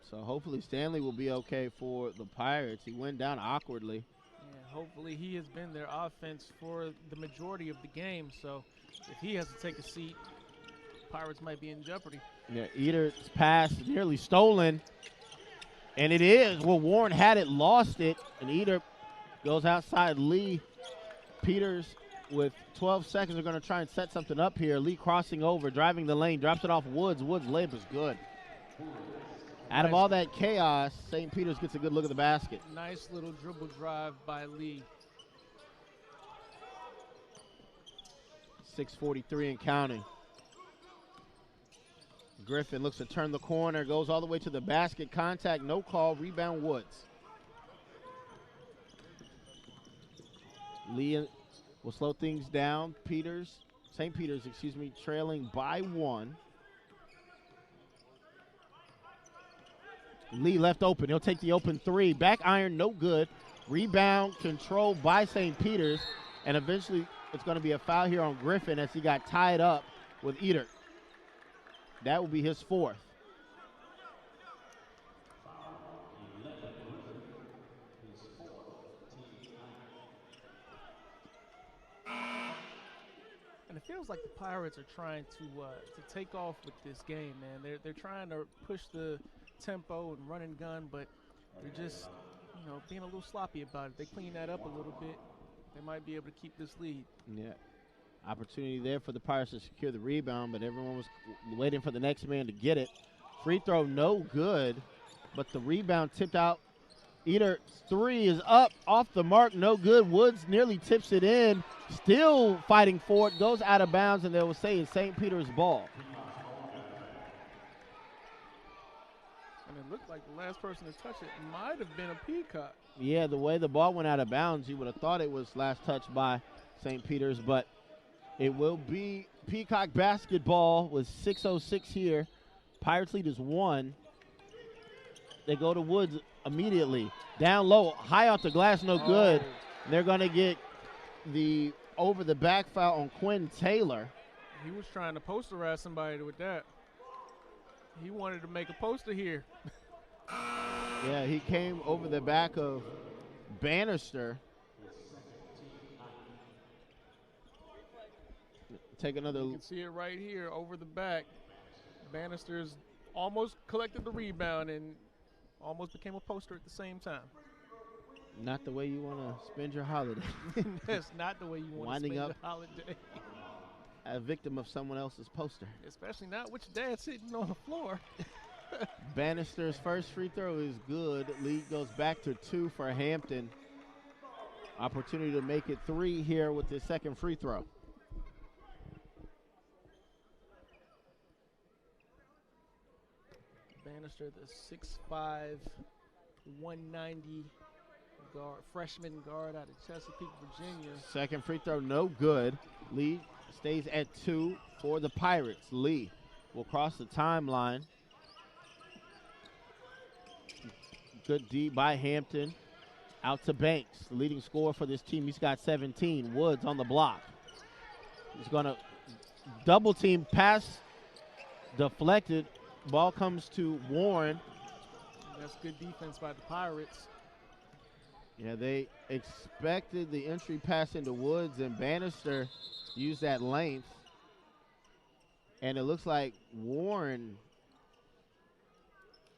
So hopefully Stanley will be okay for the Pirates. He went down awkwardly. Yeah, hopefully he has been their offense for the majority of the game. So if he has to take a seat, Pirates might be in jeopardy. Yeah, Eater's pass nearly stolen. And it is. Well, Warren had it, lost it, and Eater goes outside Lee. Peters with 12 seconds are going to try and set something up here. Lee crossing over, driving the lane, drops it off Woods. Woods' layup is good. Out of all that chaos, St. Peter's gets a good look at the basket. Nice little dribble drive by Lee. 6:43 and counting. Griffin looks to turn the corner, goes all the way to the basket. Contact, no call, rebound Woods. Lee will slow things down. St. Peter's, trailing by 1. Lee left open. He'll take the open 3. Back iron, no good. Rebound controlled by St. Peter's. And eventually it's going to be a foul here on Griffin as he got tied up with Eater. That will be his 4th. And it feels like the Pirates are trying to take off with this game, man. They're trying to push the tempo and run and gun, but they're just, being a little sloppy about it. They clean that up a little bit, they might be able to keep this lead. Yeah. Opportunity there for the Pirates to secure the rebound, but everyone was waiting for the next man to get it. Free throw, no good, but the rebound tipped out. Eater 3 is up, off the mark, no good. Woods nearly tips it in, still fighting for it, goes out of bounds, and they will say it's St. Peter's ball. And it looked like the last person to touch it might have been a Peacock. Yeah, the way the ball went out of bounds, you would have thought it was last touched by St. Peter's, but it will be Peacock basketball with 6:06 here. Pirates lead is 1. They go to Woods immediately. Down low, high off the glass, no good. They're going to get the over the back foul on Quinn Taylor. He was trying to posterize somebody with that. He wanted to make a poster here. Yeah, he came over the back of Bannister. Take another. You can see it right here over the back. Bannister's almost collected the rebound and almost became a poster at the same time. Not the way you want to spend your holiday. That's not the way you want to spend your holiday. A victim of someone else's poster. Especially not with your dad sitting on the floor. Bannister's first free throw is good. Lead goes back to 2 for Hampton. Opportunity to make it 3 here with his second free throw. Bannister, the 6'5", 190 guard, freshman guard out of Chesapeake, Virginia. Second free throw, no good. Lee stays at 2 for the Pirates. Lee will cross the timeline. Good D by Hampton. Out to Banks, the leading scorer for this team. He's got 17. Woods on the block. He's going to double team, pass deflected. Ball comes to Warren. That's good defense by the Pirates. Yeah, they expected the entry pass into Woods, and Bannister used that length. And it looks like Warren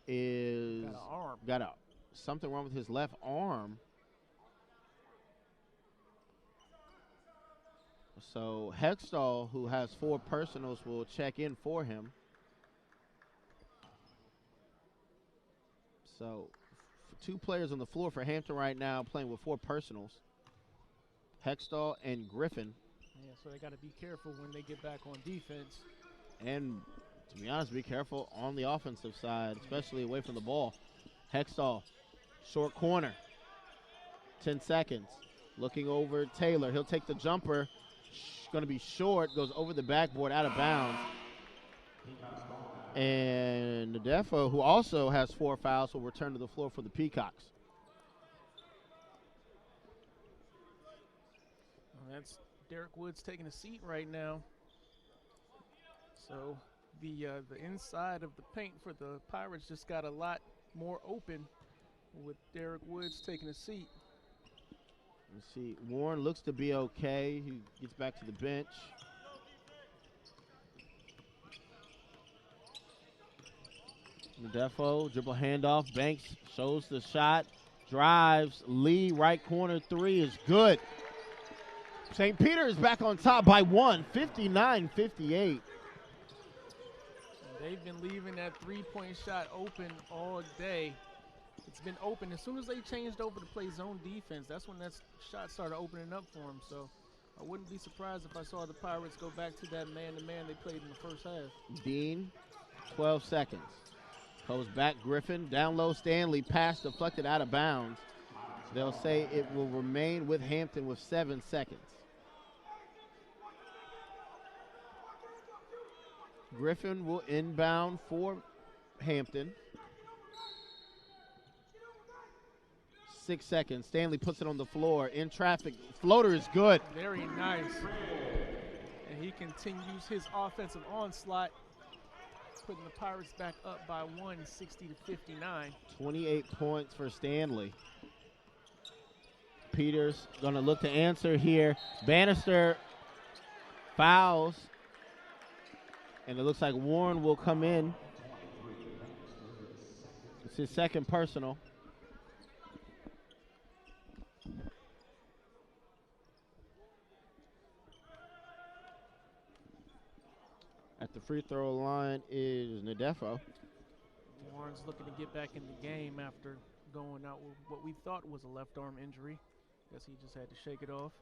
is got something wrong with his left arm. So Hextall, who has 4 personals, will check in for him. So 2 players on the floor for Hampton right now playing with 4 personals. Hextall and Griffin. Yeah, so they got to be careful when they get back on defense. And to be honest, be careful on the offensive side, especially away from the ball. Hextall, short corner. 10 seconds. Looking over Taylor. He'll take the jumper. Going to be short. Goes over the backboard, out of bounds. And Nadefo, who also has 4 fouls, will return to the floor for the Peacocks. Well, that's Derrick Woods taking a seat right now. So the inside of the paint for the Pirates just got a lot more open with Derrick Woods taking a seat. Let's see. Warren looks to be okay. He gets back to the bench. Nadefo, dribble handoff. Banks shows the shot. Drives. Lee, right corner 3 is good. St. Peter is back on top by 1, 59-58. They've been leaving that three-point shot open all day. It's been open. As soon as they changed over to play zone defense, that's when that shot started opening up for them. So I wouldn't be surprised if I saw the Pirates go back to that man-to-man they played in the first half. Dean, 12 seconds. Goes back Griffin, down low Stanley, pass deflected out of bounds. They'll say it will remain with Hampton with 7 seconds. Griffin will inbound for Hampton. 6 seconds. Stanley puts it on the floor. In traffic. Floater is good. Very nice. And he continues his offensive onslaught, putting the Pirates back up by 1, 60-59. 28 points for Stanley. Peters going to look to answer here. Bannister fouls. And it looks like Warren will come in. It's his second personal. At the free throw line is Nadefo. Warren's looking to get back in the game after going out with what we thought was a left arm injury. Guess he just had to shake it off.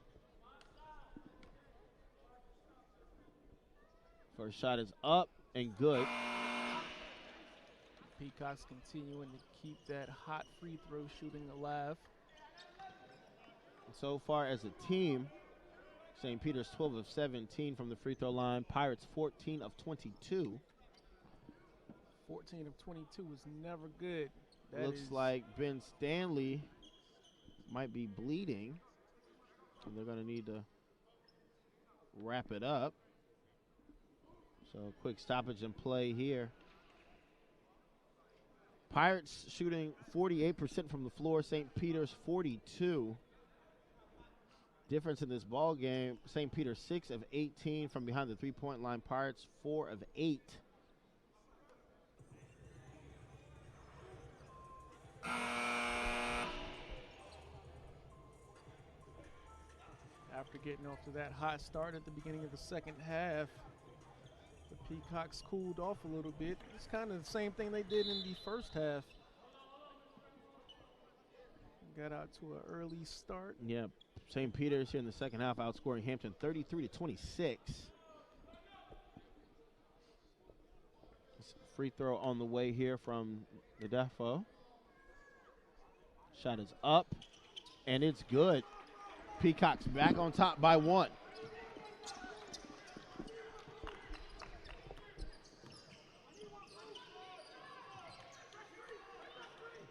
First shot is up and good. Peacocks continuing to keep that hot free throw shooting alive. So far as a team, St. Peter's 12 of 17 from the free throw line. Pirates 14 of 22. 14 of 22 is never good. Looks like Ben Stanley might be bleeding. And they're going to need to wrap it up. So quick stoppage and play here. Pirates shooting 48% from the floor. St. Peter's 42. Difference in this ball game, St. Peter's 6 of 18 from behind the three-point line. Pirates 4 of 8. After getting off to that hot start at the beginning of the second half, the Peacocks cooled off a little bit. It's kind of the same thing they did in the first half. Got out to an early start. Yeah, St. Peter's here in the second half outscoring Hampton 33-26. Free throw on the way here from Nadefo. Shot is up, and it's good. Peacocks back on top by 1.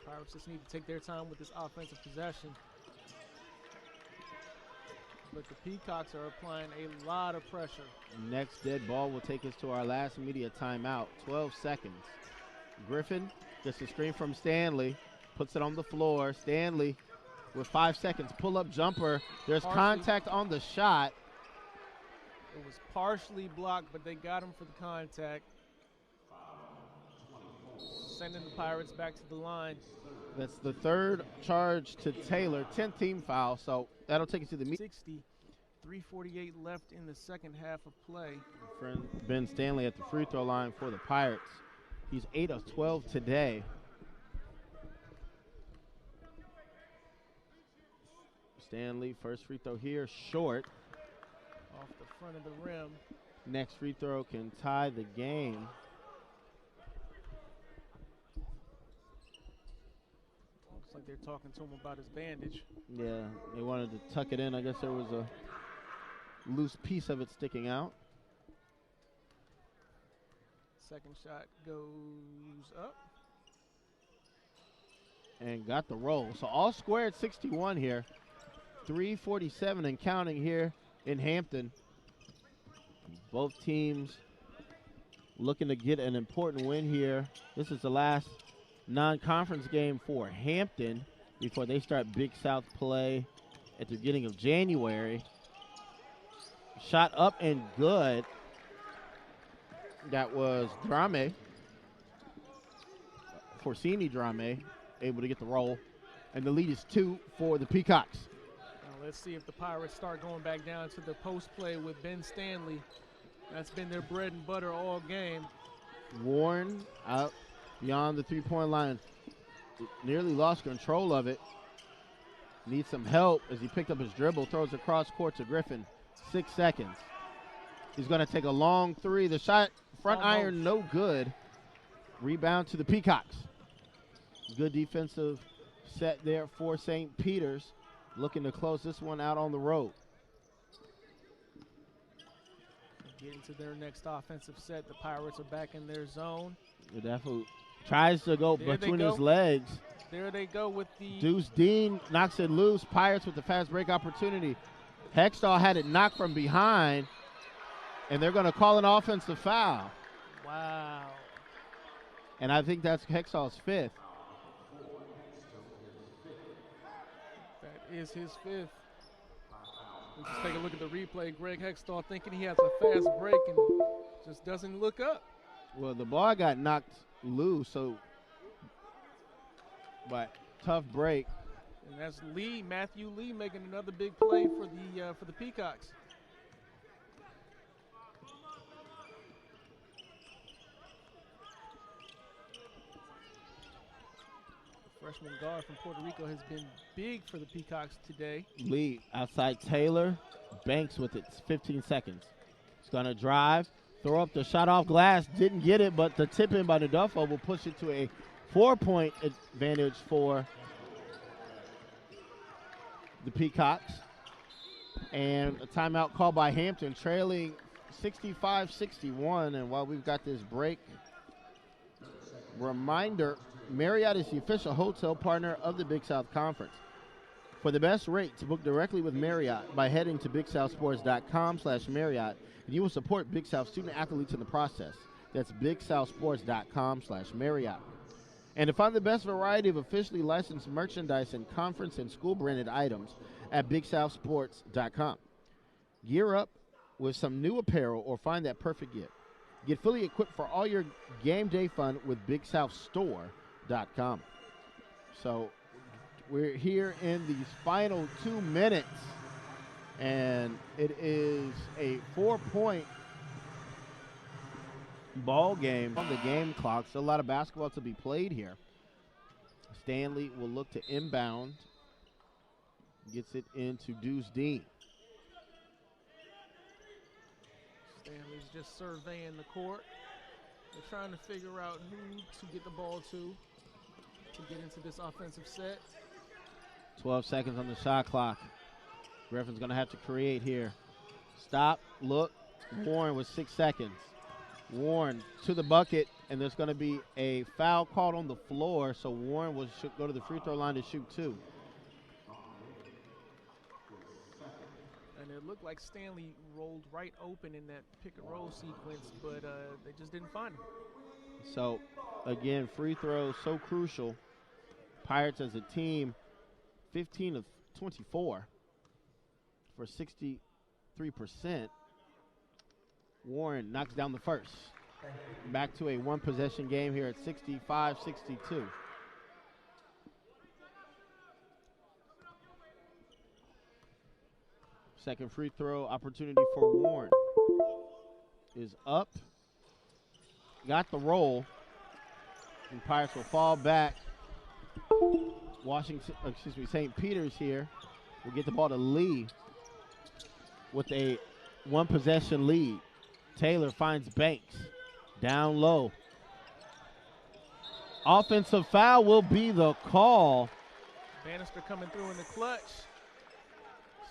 Pirates just need to take their time with this offensive possession. But the Peacocks are applying a lot of pressure. Next dead ball will take us to our last immediate timeout. 12 seconds. Griffin gets a screen from Stanley. Puts it on the floor. Stanley with 5 seconds. Pull-up jumper. There's contact on the shot. It was partially blocked, but they got him for the contact. Sending the Pirates back to the line. That's the third charge to Taylor, 10th team foul, so that'll take us to the 60, 3:48 left in the second half of play. Friend Ben Stanley at the free throw line for the Pirates. He's 8 of 12 today. Stanley, first free throw here, short. Off the front of the rim. Next free throw can tie the game. Looks like they're talking to him about his bandage. Yeah, they wanted to tuck it in. I guess there was a loose piece of it sticking out. Second shot goes up. And got the roll. So all squared 61 here. 3:47 and counting here in Hampton. Both teams looking to get an important win here. This is the last non-conference game for Hampton before they start Big South play at the beginning of January. Shot up and good. That was Drame. Forsini Drame able to get the roll. And the lead is 2 for the Peacocks. Now let's see if the Pirates start going back down to the post play with Ben Stanley. That's been their bread and butter all game. Warren out beyond the three-point line. Nearly lost control of it. Needs some help as he picked up his dribble. Throws across court to Griffin. 6 seconds. He's going to take a long three. The shot, front iron, no good. Rebound to the Peacocks. Good defensive set there for St. Peter's. Looking to close this one out on the road. Getting to their next offensive set. The Pirates are back in their zone. Dafu tries to go between his legs. There they go with the Deuce Dean knocks it loose. Pirates with the fast break opportunity. Hextall had it knocked from behind, and they're going to call an offensive foul. Wow. And I think that's Hextall's 5th. That is his 5th. Let's just take a look at the replay. Greg Hextall thinking he has a fast break and just doesn't look up. Well, the ball got knocked loose, but tough break. And that's Matthew Lee making another big play for the Peacocks. Freshman guard from Puerto Rico has been big for the Peacocks today. Lee outside Taylor. Banks with it. 15 seconds. He's going to drive. Throw up the shot off glass. Didn't get it, but the tip in by Nadolfo will push it to a 4-point advantage for the Peacocks. And a timeout called by Hampton, trailing 65-61. And while we've got this break, reminder, Marriott is the official hotel partner of the Big South Conference. For the best rates, book directly with Marriott by heading to BigSouthSports.com/Marriott, and you will support Big South student athletes in the process. That's BigSouthSports.com/Marriott. And to find the best variety of officially licensed merchandise and conference and school branded items at BigSouthSports.com. Gear up with some new apparel or find that perfect gift. Get fully equipped for all your game day fun with BigSouthStore.com. So we're here in these final 2 minutes, and it is a 4-point ball game on the game clock. So a lot of basketball to be played here. Stanley will look to inbound. Gets it into Deuce Dean. Stanley's just surveying the court. They're trying to figure out who to get the ball to get into this offensive set. 12 seconds on the shot clock. Griffin's going to have to create here. Stop, look. Warren with 6 seconds. Warren to the bucket, and there's going to be a foul called on the floor, so Warren should go to the free throw line to shoot 2. And it looked like Stanley rolled right open in that pick and roll sequence, but they just didn't find him. So, again, free throws so crucial. Pirates as a team, 15 of 24 for 63%. Warren knocks down the first. Back to a one-possession game here at 65-62. Second free throw opportunity for Warren is up. Got the roll. And Pirates will fall back. St. Peter's here will get the ball to Lee with a one-possession lead. Taylor finds Banks down low. Offensive foul will be the call. Bannister coming through in the clutch.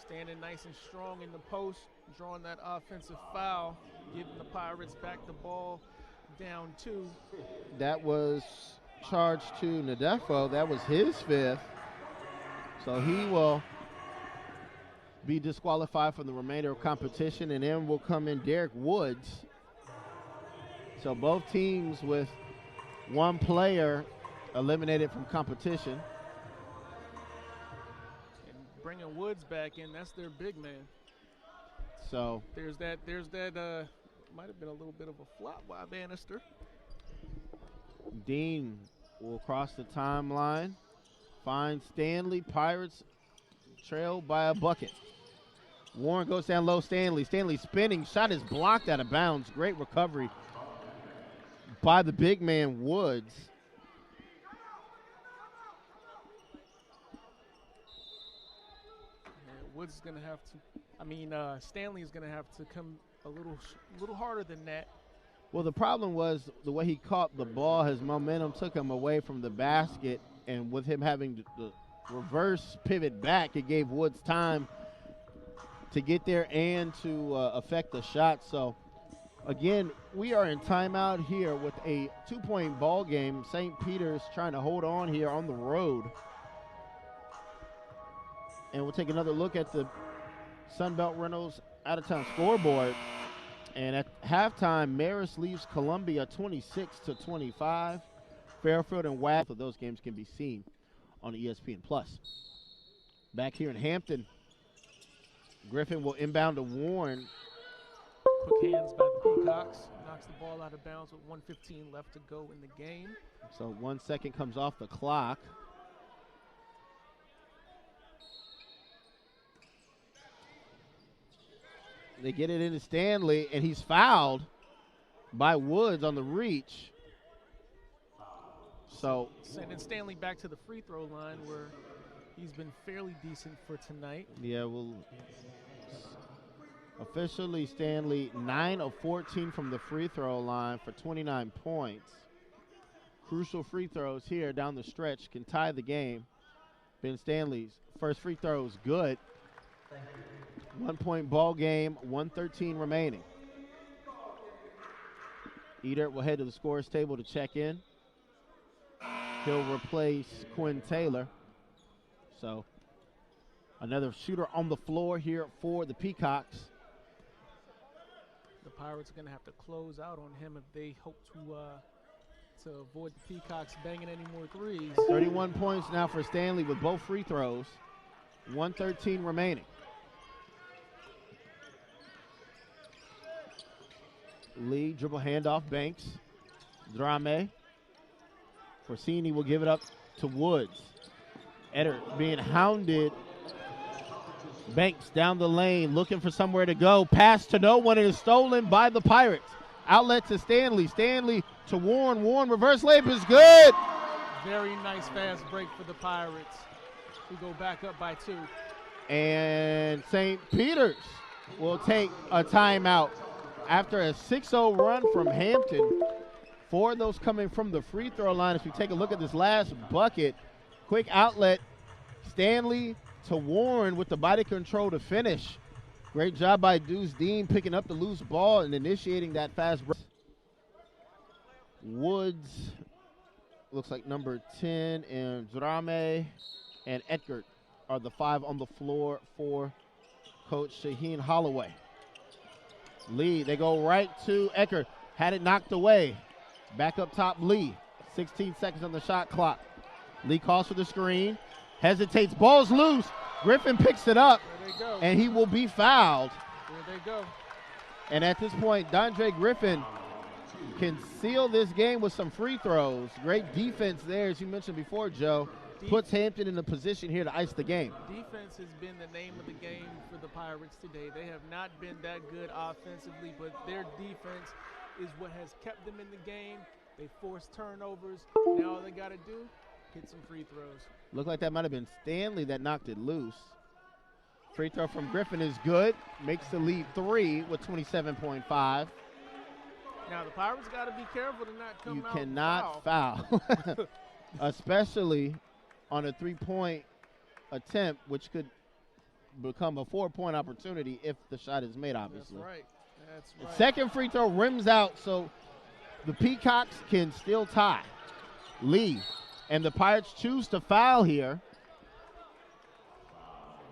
Standing nice and strong in the post, drawing that offensive foul, giving the Pirates back the ball down 2. That was charged to Nadefo. That was his 5th. So he will be disqualified from the remainder of competition, and then will come in Derrick Woods. So both teams with one player eliminated from competition. And bringing Woods back in, that's their big man. So there's that might have been a little bit of a flop by Bannister. Dean will cross the timeline, find Stanley. Pirates trail by a bucket. Warren goes down low. Stanley spinning, shot is blocked out of bounds. Great recovery by the big man Woods. Woods is going to have to, Stanley is going to have to come a little harder than that. Well, the problem was the way he caught the ball. His momentum took him away from the basket, and with him having the reverse pivot back, it gave Woods time to get there and to affect the shot. So, again, we are in timeout here with a 2-point ball game. St. Peter's trying to hold on here on the road. And we'll take another look at the Sunbelt Reynolds out-of-town scoreboard. And at halftime, Marist leaves Columbia 26-25. Fairfield and Wagner, of those games can be seen on ESPN+. Back here in Hampton, Griffin will inbound to Warren. Quick hands by the Peacocks. Knocks the ball out of bounds with 1:15 left to go in the game. So 1 second comes off the clock. They get it into Stanley, and he's fouled by Woods on the reach. So sending Stanley back to the free throw line where he's been fairly decent for tonight. Yeah, well, officially Stanley 9 of 14 from the free throw line for 29 points. Crucial free throws here down the stretch can tie the game. Ben Stanley's first free throw is good. 1 point ball game, 1:13 remaining. Edert will head to the scorer's table to check in. He'll replace Quinn Taylor. So another shooter on the floor here for the Peacocks. The Pirates are going to have to close out on him if they hope to avoid the Peacocks banging any more threes. 31 points now for Stanley with both free throws. 1:13 remaining. Lee, dribble handoff, Banks. Drame. Corsini will give it up to Woods. Eddard being hounded. Banks down the lane, looking for somewhere to go. Pass to no one, and is stolen by the Pirates. Outlet to Stanley. Stanley to Warren. Warren, reverse layup is good. Very nice fast break for the Pirates. We go back up by 2. And St. Peter's will take a timeout after a 6-0 run from Hampton. 4 of those coming from the free throw line. As we take a look at this last bucket, quick outlet, Stanley to Warren with the body control to finish. Great job by Deuce Dean picking up the loose ball and initiating that fast break. Woods, looks like number 10, and Drame and Edgert are the 5 on the floor for Coach Shaheen Holloway. Lee, they go right to Eckert. Had it knocked away. Back up top, Lee. 16 seconds on the shot clock. Lee calls for the screen. Hesitates. Ball's loose. Griffin picks it up. There they go. And he will be fouled. There they go. And at this point, Dondre Griffin can seal this game with some free throws. Great defense there, as you mentioned before, Joe. Puts Hampton in a position here to ice the game. Defense has been the name of the game for the Pirates today. They have not been that good offensively, but their defense is what has kept them in the game. They force turnovers. Now all they got to do, hit some free throws. Looked like that might have been Stanley that knocked it loose. Free throw from Griffin is good. Makes the lead 3 with 27.5. Now the Pirates got to be careful to not come You out cannot foul. Especially on a 3-point attempt, which could become a 4-point opportunity if the shot is made, obviously. That's right. That's right. Second free throw rims out, so the Peacocks can still tie. Lee and the Pirates choose to foul here.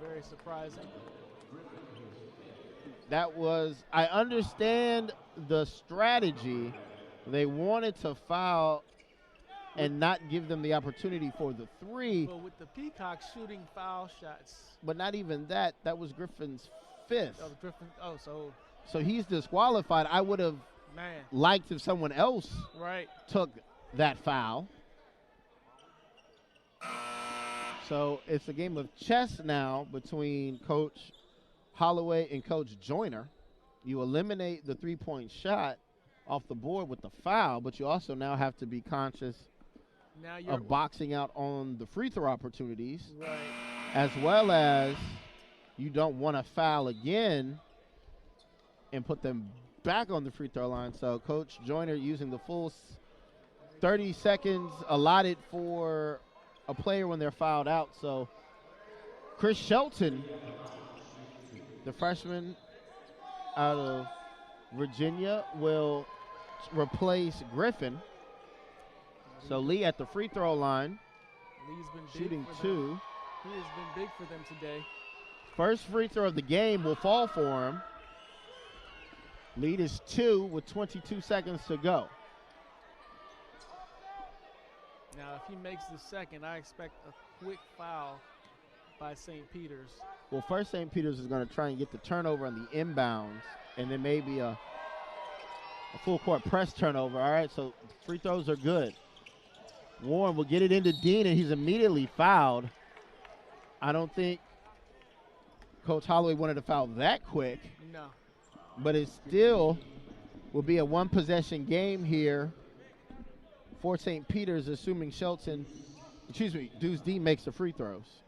Very surprising. That was, I understand the strategy. They wanted to foul and not give them the opportunity for the 3. But with the Peacocks shooting foul shots. But not even that. That was Griffin's 5th. Oh, Griffin. Oh, so he's disqualified. I would have liked if someone else took that foul. So it's a game of chess now between Coach Holloway and Coach Joyner. You eliminate the 3-point shot off the board with the foul, but you also now have to be conscious of boxing out on the free throw opportunities, as well as you don't want to foul again and put them back on the free throw line. So Coach Joyner using the full 30 seconds allotted for a player when they're fouled out. So Chris Shelton, the freshman out of Virginia, will replace Griffin. So Lee at the free throw line. Lee's been shooting 2. He has been big for them today. First free throw of the game will fall for him. Lead is 2 with 22 seconds to go. Now, if he makes the second, I expect a quick foul by St. Peter's. Well, first St. Peter's is going to try and get the turnover on the inbounds, and then maybe a full court press turnover. All right, so free throws are good. Warren will get it into Dean, and he's immediately fouled. I don't think Coach Holloway wanted to foul that quick. No. But it still will be a one-possession game here for St. Peter's, assuming Deuce Dean makes the free throws.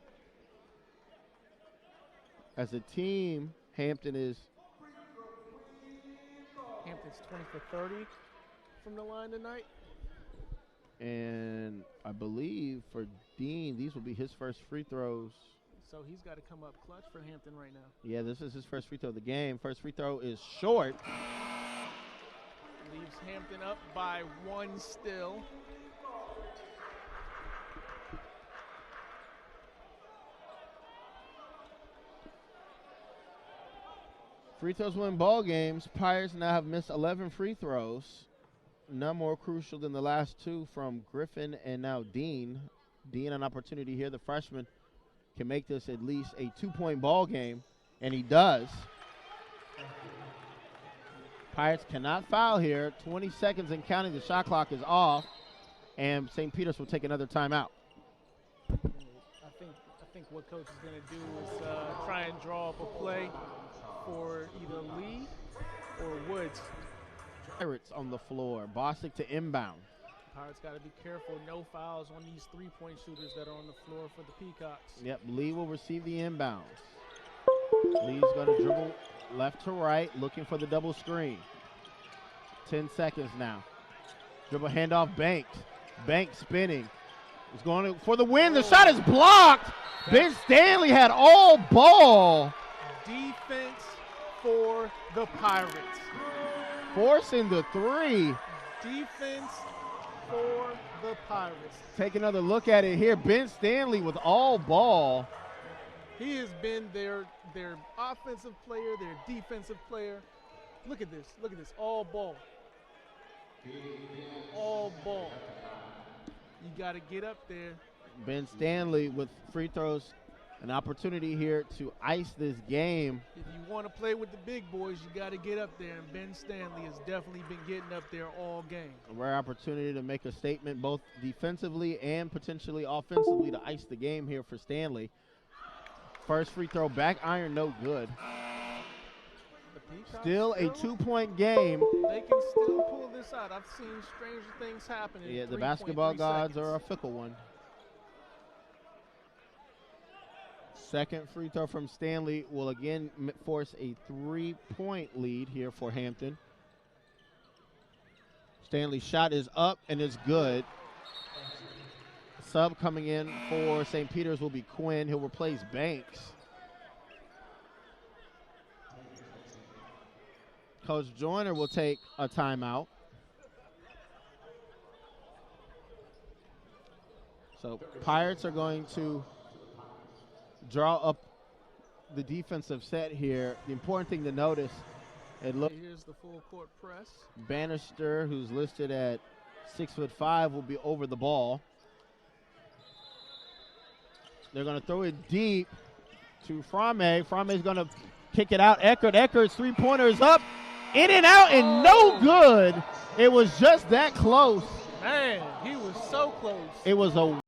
As a team, Hampton's 20 for 30 from the line tonight. And I believe for Dean, these will be his first free throws. So he's got to come up clutch for Hampton right now. Yeah, this is his first free throw of the game. First free throw is short. Leaves Hampton up by 1 still. Free throws win ball games. Pirates now have missed 11 free throws. None more crucial than the last 2 from Griffin and now Dean. Dean an opportunity here. The freshman can make this at least a 2-point ball game, and he does. Pirates cannot foul here. 20 seconds and counting. The shot clock is off, and St. Peter's will take another timeout. I think what coach is going to do is try and draw up a play for either Lee or Woods. Pirates on the floor. Bostic to inbound. Pirates got to be careful. No fouls on these 3-point shooters that are on the floor for the Peacocks. Yep, Lee will receive the inbounds. Lee's going to dribble left to right, looking for the double screen. 10 seconds now. Dribble handoff, Banks. Banks spinning. He's going for the win. The shot is blocked. Ben Stanley had all ball. Defense for the Pirates. Forcing the 3. Defense for the Pirates. Take another look at it here. Ben Stanley with all ball. He has been their offensive player, their defensive player. Look at this. Look at this. All ball. All ball. You got to get up there. Ben Stanley with free throws. An opportunity here to ice this game. If you want to play with the big boys, you got to get up there, and Ben Stanley has definitely been getting up there all game. A rare opportunity to make a statement both defensively and potentially offensively to ice the game here for Stanley. First free throw, back iron, no good. Still a 2-point game. They can still pull this out. I've seen stranger things happen. Yeah, the basketball gods are a fickle one. Second free throw from Stanley will again force a 3-point lead here for Hampton. Stanley's shot is up and it's good. Sub coming in for St. Peter's will be Quinn. He'll replace Banks. Coach Joyner will take a timeout. So Pirates are going to draw up the defensive set here. The important thing to notice, here's the full court press. Bannister, who's listed at 6'5", will be over the ball. They're going to throw it deep to Frame. Frame's going to kick it out. Eckert's three-pointer is up, in and out, and no good. It was just that close. Man, he was so close. It was a